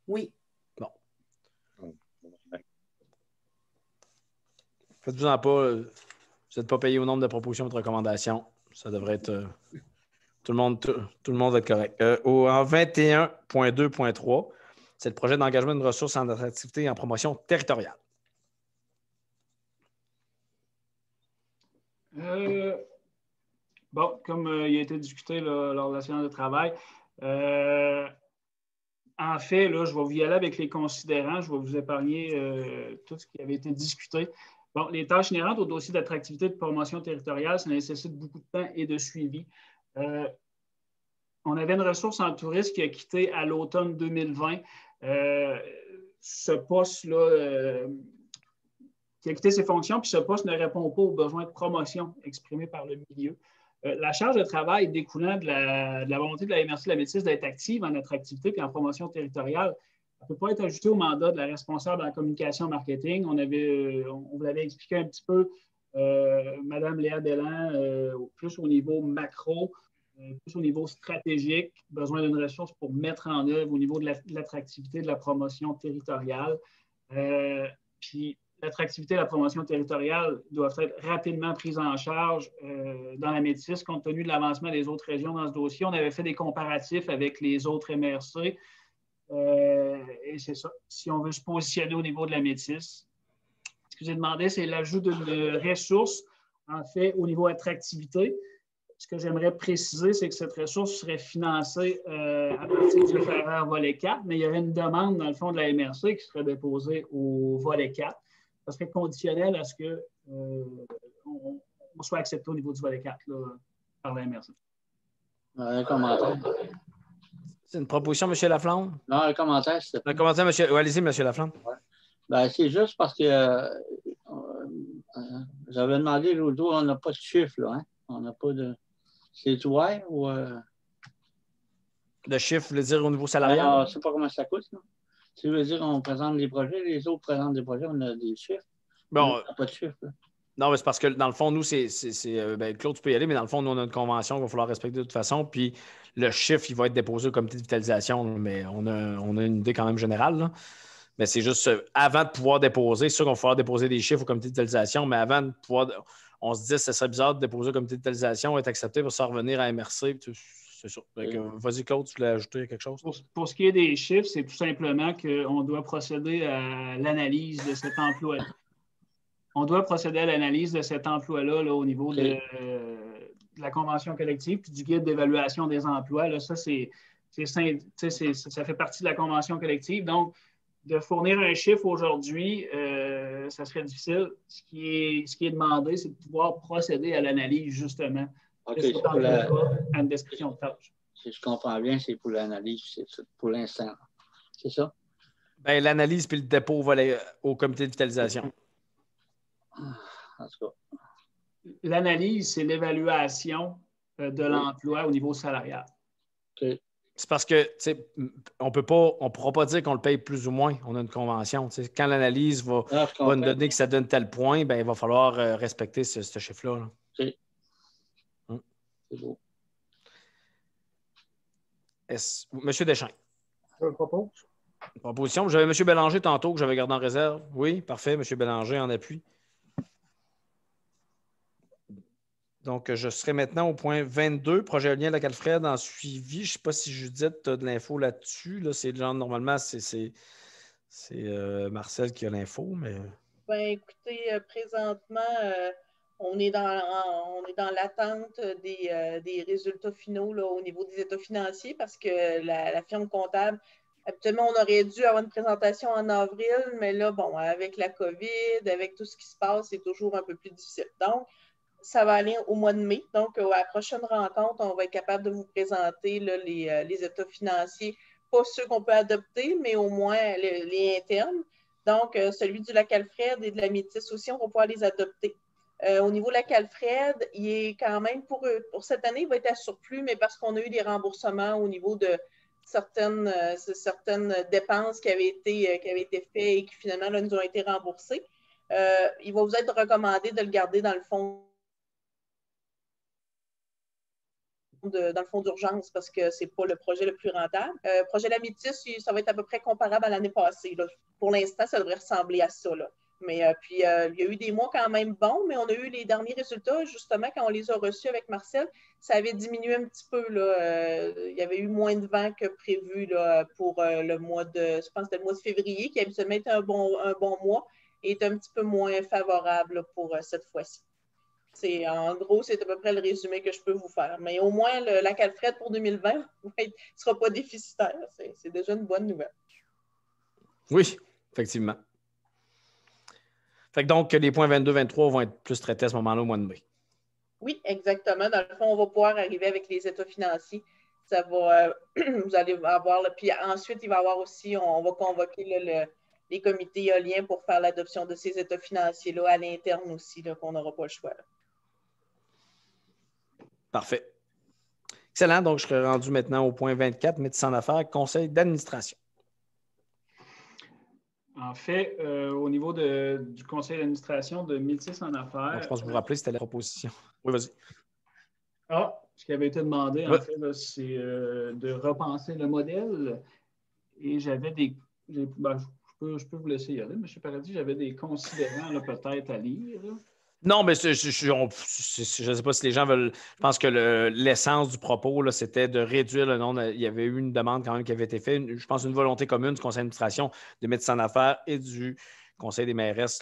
Oui.
Bon. Faites-vous-en pas. Vous n'êtes pas payé au nombre de propositions et de recommandations. Ça devrait être... tout le monde va être correct. En 21.2.3, c'est le projet d'engagement de ressources en attractivité et en promotion territoriale.
Bon, comme il a été discuté là, lors de la séance de travail, en fait, là, je vais vous y aller avec les considérants. Je vais vous épargner tout ce qui avait été discuté. Bon, les tâches inhérentes au dossier d'attractivité et de promotion territoriale, ça nécessite beaucoup de temps et de suivi. On avait une ressource en tourisme qui a quitté à l'automne 2020. Ce poste-là, qui a quitté ses fonctions, puis ce poste ne répond pas aux besoins de promotion exprimés par le milieu. La charge de travail découlant de la volonté de la MRC de la Métis d'être active en attractivité et en promotion territoriale ne peut pas être ajoutée au mandat de la responsable en communication marketing. On vous l'avait expliqué un petit peu, Mme Léa Delan, plus au niveau macro, plus au niveau stratégique, besoin d'une ressource pour mettre en œuvre au niveau de l'attractivité, de la promotion territoriale. Puis l'attractivité et la promotion territoriale doivent être rapidement prises en charge dans la Métis, compte tenu de l'avancement des autres régions dans ce dossier. On avait fait des comparatifs avec les autres MRC. Et c'est ça. Si on veut se positionner au niveau de la Métis, ce que j'ai demandé, c'est l'ajout d'une ressource, en fait, au niveau attractivité. Ce que j'aimerais préciser, c'est que cette ressource serait financée à partir du FRR volet 4, mais il y aurait une demande, dans le fond, de la MRC qui serait déposée au volet 4. Ça serait conditionnel à ce qu'on soit accepté au niveau du volet 4 là, par la MRC.
Un commentaire.
C'est une proposition, M. Laflamme?
Non, un commentaire, c'est
un commentaire, monsieur. Allez-y, M. Laflamme.
Ouais. Ben, c'est juste parce que j'avais demandé l'autre jour, on n'a pas de chiffre, là. Hein? On n'a pas de. C'est ouvert ou.
Le chiffre, vous voulez dire au niveau salarial?
Je ne sais pas comment ça coûte, non? Tu veux dire qu'on présente des projets, les autres présentent des projets, on a des chiffres?
Bon,
on n'a pas de chiffres. Là.
Non, mais c'est parce que dans le fond, nous, Claude, tu peux y aller, mais dans le fond, nous, on a une convention qu'il va falloir respecter de toute façon. Puis le chiffre, il va être déposé au comité de vitalisation, mais on a une idée quand même générale. Là. Mais c'est juste avant de pouvoir déposer, c'est sûr qu'on va falloir déposer des chiffres au comité de vitalisation, mais avant de pouvoir. On se dit que ce serait bizarre de déposer au comité de vitalisation, être accepté pour s'en revenir à MRC. C'est sûr. Vas-y, Claude, tu voulais ajouter quelque chose?
Pour ce qui est des chiffres, c'est tout simplement qu'on doit procéder à l'analyse de cet emploi-là. On doit procéder à l'analyse de cet emploi-là là, au niveau de la convention collective puis du guide d'évaluation des emplois. Là, ça, ça fait partie de la convention collective. Donc, de fournir un chiffre aujourd'hui, ça serait difficile. Ce qui est demandé, c'est de pouvoir procéder à l'analyse, justement.
Okay,
à une description de tâche.
Si je comprends bien, c'est pour l'analyse, c'est pour l'instant. C'est ça?
Bien, l'analyse puis le dépôt va aller au comité de vitalisation.
En tout cas.
L'analyse, c'est l'évaluation de l'emploi au niveau salarial.
Okay.
C'est parce que on ne pourra pas dire qu'on le paye plus ou moins. On a une convention. T'sais. Quand l'analyse va nous donner que ça donne tel point, ben, il va falloir respecter ce chiffre-là. Là.
Okay. C'est beau.
Monsieur Deschamps.
Je propose.
Proposition. J'avais M. Bélanger tantôt que j'avais gardé en réserve. Oui, parfait. M. Bélanger en appui. Donc, je serai maintenant au point 22, projet éolien lac Alfred en suivi. Je ne sais pas si Judith a de l'info là-dessus. Là, c'est genre, normalement, c'est Marcel qui a l'info, mais.
Ben, écoutez, présentement, on est dans l'attente des résultats finaux là, au niveau des états financiers parce que la firme comptable, habituellement, on aurait dû avoir une présentation en avril, mais là, bon, avec la COVID, avec tout ce qui se passe, c'est toujours un peu plus difficile. Donc, ça va aller au mois de mai. Donc, à la prochaine rencontre, on va être capable de vous présenter là, les états financiers, pas ceux qu'on peut adopter, mais au moins les internes. Donc, celui du lac Alfred et de la Métis aussi, on va pouvoir les adopter. Au niveau de lac Alfred, il est quand même, pour cette année, il va être à surplus, mais parce qu'on a eu des remboursements au niveau de certaines dépenses qui avaient été faites et qui finalement là, nous ont été remboursées. Il va vous être recommandé de le garder dans le fond d'urgence parce que ce n'est pas le projet le plus rentable. Projet La Métis, ça va être à peu près comparable à l'année passée. Là. Pour l'instant, ça devrait ressembler à ça. Là. Mais puis, il y a eu des mois quand même bons, mais on a eu les derniers résultats, justement, quand on les a reçus avec Marcel, ça avait diminué un petit peu. Là. Il y avait eu moins de vent que prévu là, pour le mois de, je pense, le mois de février, qui habituellement était un bon mois, et est un petit peu moins favorable là, pour cette fois-ci. En gros, c'est à peu près le résumé que je peux vous faire. Mais au moins, le lac Alfred pour 2020 ne sera pas déficitaire. C'est déjà une bonne nouvelle.
Oui, effectivement. Fait que donc, les points 22-23 vont être plus traités à ce moment-là au mois de mai.
Oui, exactement. Dans le fond, on va pouvoir arriver avec les états financiers. Ça va, vous allez avoir, là, puis ensuite, il va y avoir aussi, on va convoquer là, les comités éoliens pour faire l'adoption de ces états financiers-là à l'interne aussi, là, qu'on n'aura pas le choix. Là.
Parfait. Excellent. Donc, je serai rendu maintenant au point 24, médecin en affaires, conseil d'administration.
En fait, au niveau du conseil d'administration de Métis en affaires...
Donc, je pense que vous vous rappelez, c'était la proposition. Oui, vas-y.
Ah, ce qui avait été demandé, en fait, c'est de repenser le modèle. Et j'avais des... je peux vous laisser y aller, M. Paradis, j'avais des considérants peut-être à lire. Là.
Non, mais je ne sais pas si les gens veulent... Je pense que l'essence du propos, c'était de réduire le nombre... Il y avait eu une demande quand même qui avait été faite. Je pense une volonté commune du conseil d'administration de médecins en affaires et du conseil des mairesses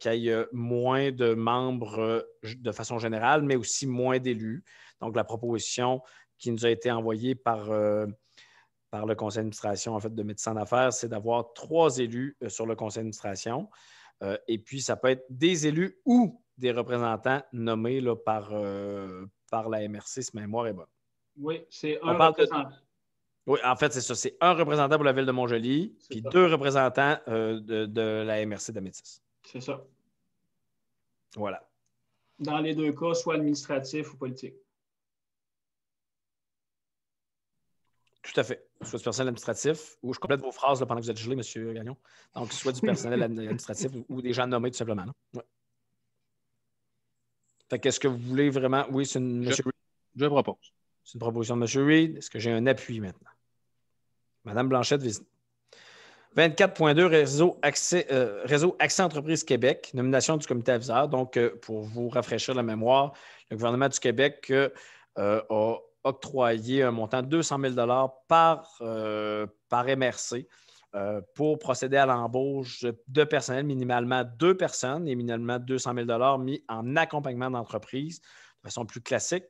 qu'il y ait moins de membres de façon générale, mais aussi moins d'élus. Donc, la proposition qui nous a été envoyée par le conseil d'administration en fait, de médecins en affaires, c'est d'avoir 3 élus sur le conseil d'administration. Et puis, ça peut être des élus ou des représentants nommés là, par la MRC, si ma mémoire est bonne.
Oui, c'est un représentant.
Oui, en fait, c'est ça. C'est un représentant pour la ville de Montjoly, puis 2 représentants de la MRC de Métis.
C'est ça.
Voilà.
Dans les 2 cas, soit administratif ou politique.
Tout à fait. soit du personnel administratif, ou je complète vos phrases là, pendant que vous êtes gelé, M. Gagnon. Donc, soit du personnel administratif ou des gens nommés tout simplement. Ouais. Fait qu'est-ce que vous voulez vraiment? Oui, c'est une.
Je propose.
C'est une proposition de M. Reid. Est-ce que j'ai un appui maintenant? Mme Blanchette-Vézina. 24.2, réseau Accès Entreprises Québec, nomination du comité aviseur. Donc, pour vous rafraîchir la mémoire, le gouvernement du Québec a octroyé un montant de 200 000 par MRC pour procéder à l'embauche de personnel, minimalement 2 personnes et minimalement 200 000 mis en accompagnement d'entreprise de façon plus classique.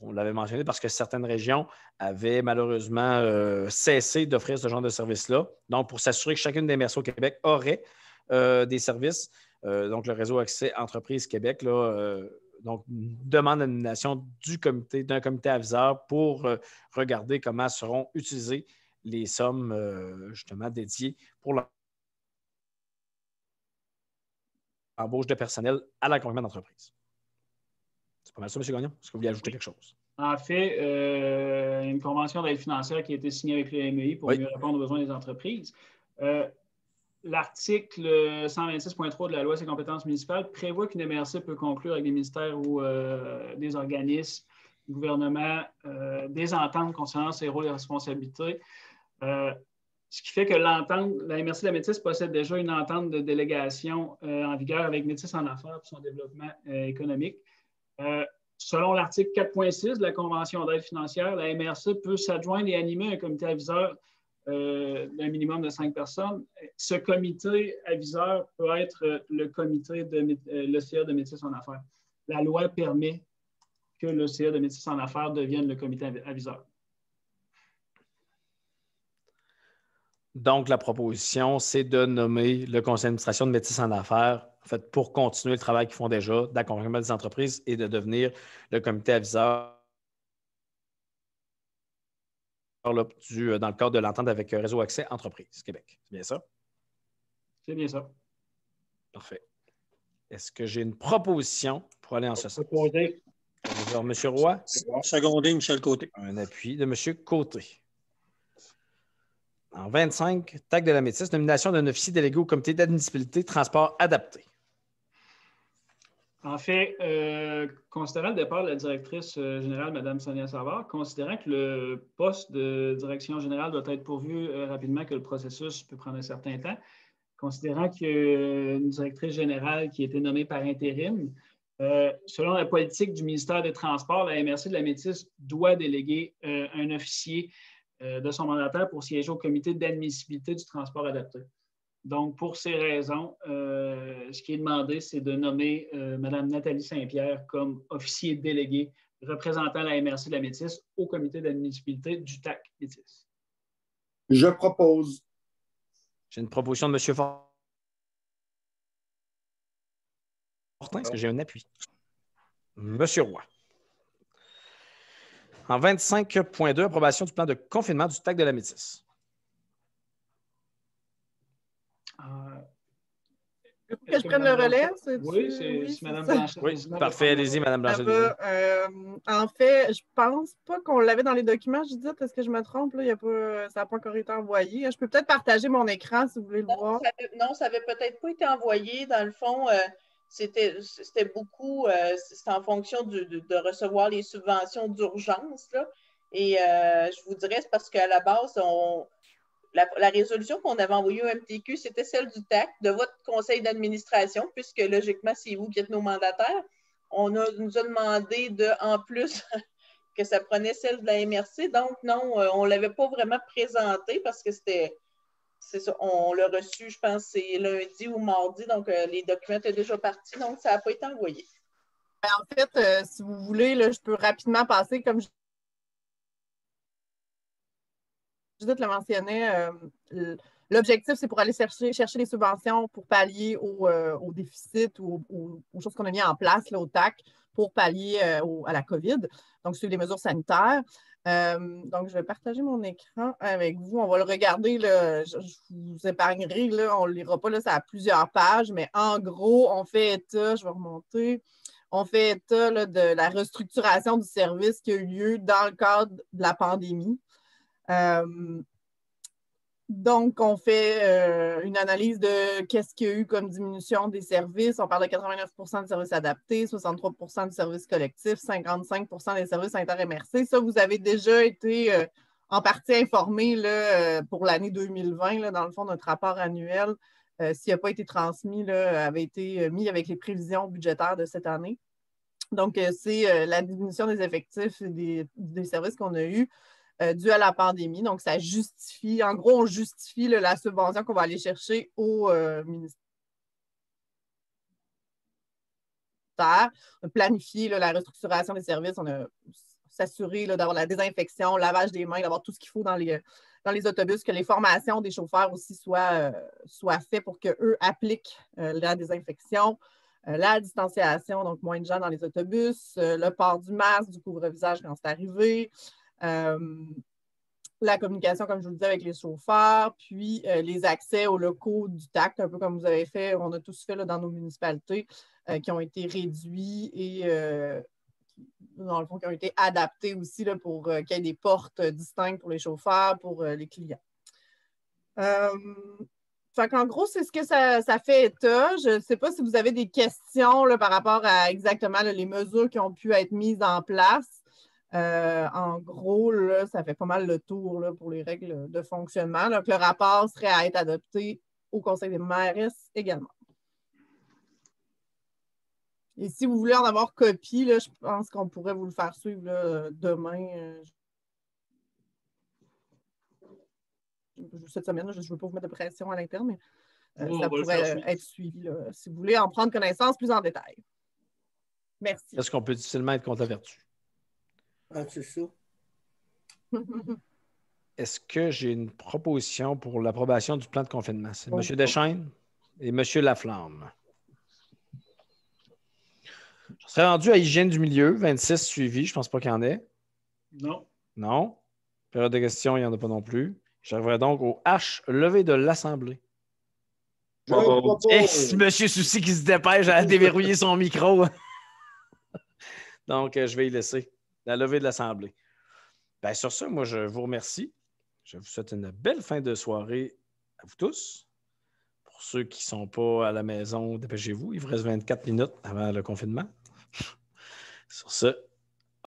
On l'avait mentionné parce que certaines régions avaient malheureusement cessé d'offrir ce genre de service-là. Donc, pour s'assurer que chacune des MRC au Québec aurait des services, donc le réseau Accès Entreprises Québec donc, demande la nomination d'un comité aviseur pour regarder comment seront utilisées les sommes justement dédiées pour l'embauche de personnel à l'accompagnement d'entreprise. C'est pas mal ça, M. Gagnon? Est-ce que vous voulez ajouter quelque chose?
En fait, une convention d'aide financière qui a été signée avec le MEI pour mieux répondre aux besoins des entreprises. L'article 126.3 de la loi sur les compétences municipales prévoit qu'une MRC peut conclure avec des ministères ou des organismes, du gouvernement, des ententes concernant ses rôles et responsabilités. Ce qui fait que la MRC de la Métis possède déjà une entente de délégation en vigueur avec Métis en affaires pour son développement économique. Selon l'article 4.6 de la Convention d'aide financière, la MRC peut s'adjoindre et animer un comité aviseur d'un minimum de 5 personnes. Ce comité aviseur peut être le comité de l'ECA de Métis en affaires. La loi permet que l'ECA de Métis en affaires devienne le comité aviseur.
Donc, la proposition, c'est de nommer le conseil d'administration de Métis en affaires en fait, pour continuer le travail qu'ils font déjà d'accompagnement des entreprises et de devenir le comité aviseur dans le cadre de l'entente avec Réseau Accès Entreprises Québec. C'est bien ça?
C'est bien ça.
Parfait. Est-ce que j'ai une proposition pour aller en ce sens? M. Roy?
Secondé, Michel Côté.
Un appui de M. Côté. En 25, TAC de la Métis, nomination d'un officier délégué au comité d'admissibilité transport adapté.
En fait, considérant le départ de la directrice générale, Mme Sonia Savard, considérant que le poste de direction générale doit être pourvu rapidement, que le processus peut prendre un certain temps, considérant qu'il y a une directrice générale qui a été nommée par intérim, selon la politique du ministère des Transports, la MRC de la Métis doit déléguer un officier de son mandataire pour siéger au comité d'admissibilité du transport adapté. Donc, pour ces raisons, ce qui est demandé, c'est de nommer Mme Nathalie Saint-Pierre comme officier délégué représentant la MRC de la Métis au comité d'admissibilité du TAC Métis.
Je propose.
J'ai une proposition de M. Fortin. Est-ce que j'ai un appui? M. Roy. En 25.2, approbation du plan de confinement du TAC de la Métis.
Que je prenne le relais?
Oui, c'est Mme Blanchette.
Oui, parfait. Allez-y, Mme Blanchette.
En fait, je pense pas qu'on l'avait dans les documents, Judith. Est-ce que je me trompe? Là? Ça n'a pas encore été envoyé. Je peux peut-être partager mon écran si vous voulez le voir.
Non, ça n'avait peut-être pas été envoyé. Dans le fond, c'était beaucoup, c'était en fonction de recevoir les subventions d'urgence. Et je vous dirais, c'est parce qu'à la base, la résolution qu'on avait envoyée au MTQ, c'était celle du TAC, de votre conseil d'administration, puisque logiquement, c'est vous qui êtes nos mandataires. On nous a demandé en plus que ça prenait celle de la MRC. Donc, non, on ne l'avait pas vraiment présenté parce que c'est ça, on l'a reçu, je pense, c'est lundi ou mardi. Donc, les documents étaient déjà partis, donc ça n'a pas été envoyé.
En fait, si vous voulez, là, je peux rapidement passer comme Judith le mentionnait, l'objectif, c'est pour aller chercher les subventions pour pallier au déficit ou aux choses qu'on a mis en place là, au TAC pour pallier à la COVID, donc suivre les mesures sanitaires. Donc, je vais partager mon écran avec vous. On va le regarder. Là, je vous épargnerai, là, on ne le lira pas, là, ça a plusieurs pages, mais en gros, on fait état, je vais remonter, on fait état là, de la restructuration du service qui a eu lieu dans le cadre de la pandémie. Donc, on fait une analyse de qu'est-ce qu'il y a eu comme diminution des services. On parle de 89 de services adaptés, 63 de services collectifs, 55 des services inter-MRC. Ça, vous avez déjà été en partie informé là, pour l'année 2020. Là, dans le fond, notre rapport annuel, s'il n'a pas été transmis, là, avait été mis avec les prévisions budgétaires de cette année. Donc, c'est la diminution des effectifs et des services qu'on a eus. Dû à la pandémie. Donc, ça justifie, en gros, on justifie là, la subvention qu'on va aller chercher au ministère. On a planifié là, la restructuration des services, on a s'assuré d'avoir la désinfection, le lavage des mains, d'avoir tout ce qu'il faut dans les autobus, que les formations des chauffeurs aussi soient faites pour qu'eux appliquent la désinfection. La distanciation, donc moins de gens dans les autobus, le port du masque, du couvre-visage quand c'est arrivé. La communication, comme je vous le disais, avec les chauffeurs, puis les accès aux locaux du TAC, un peu comme vous avez fait, on a tous fait là, dans nos municipalités, qui ont été réduits et, dans le fond, qui ont été adaptés aussi là, pour qu'il y ait des portes distinctes pour les chauffeurs, pour les clients. Fait qu'en gros, c'est ce que ça fait état. Je ne sais pas si vous avez des questions là, par rapport à exactement là, les mesures qui ont pu être mises en place. En gros, là, ça fait pas mal le tour là, pour les règles de fonctionnement. Donc, le rapport serait à être adopté au Conseil des maires également. Et si vous voulez en avoir copie, là, je pense qu'on pourrait vous le faire suivre là, demain. Cette semaine, je ne veux pas vous mettre de pression à l'interne, mais ça pourrait être suivi là, si vous voulez en prendre connaissance plus en détail. Merci.
Est-ce qu'on peut difficilement être contre la vertu?
Ah, c'est ça.
Est-ce que j'ai une proposition pour l'approbation du plan de confinement? C'est M. Deschaines et M. Laflamme. Je serais rendu à hygiène du milieu, 26 suivi. Je ne pense pas qu'il y en ait.
Non.
Non. Période de questions, il n'y en a pas non plus. J'arriverai donc au H, levé de l'Assemblée. C'est M. Souci qui se dépêche à déverrouiller son micro. Donc, je vais y laisser. La levée de l'Assemblée. Bien, sur ça, moi, je vous remercie. Je vous souhaite une belle fin de soirée à vous tous. Pour ceux qui ne sont pas à la maison, dépêchez-vous. Il vous reste 24 minutes avant le confinement. Sur ce,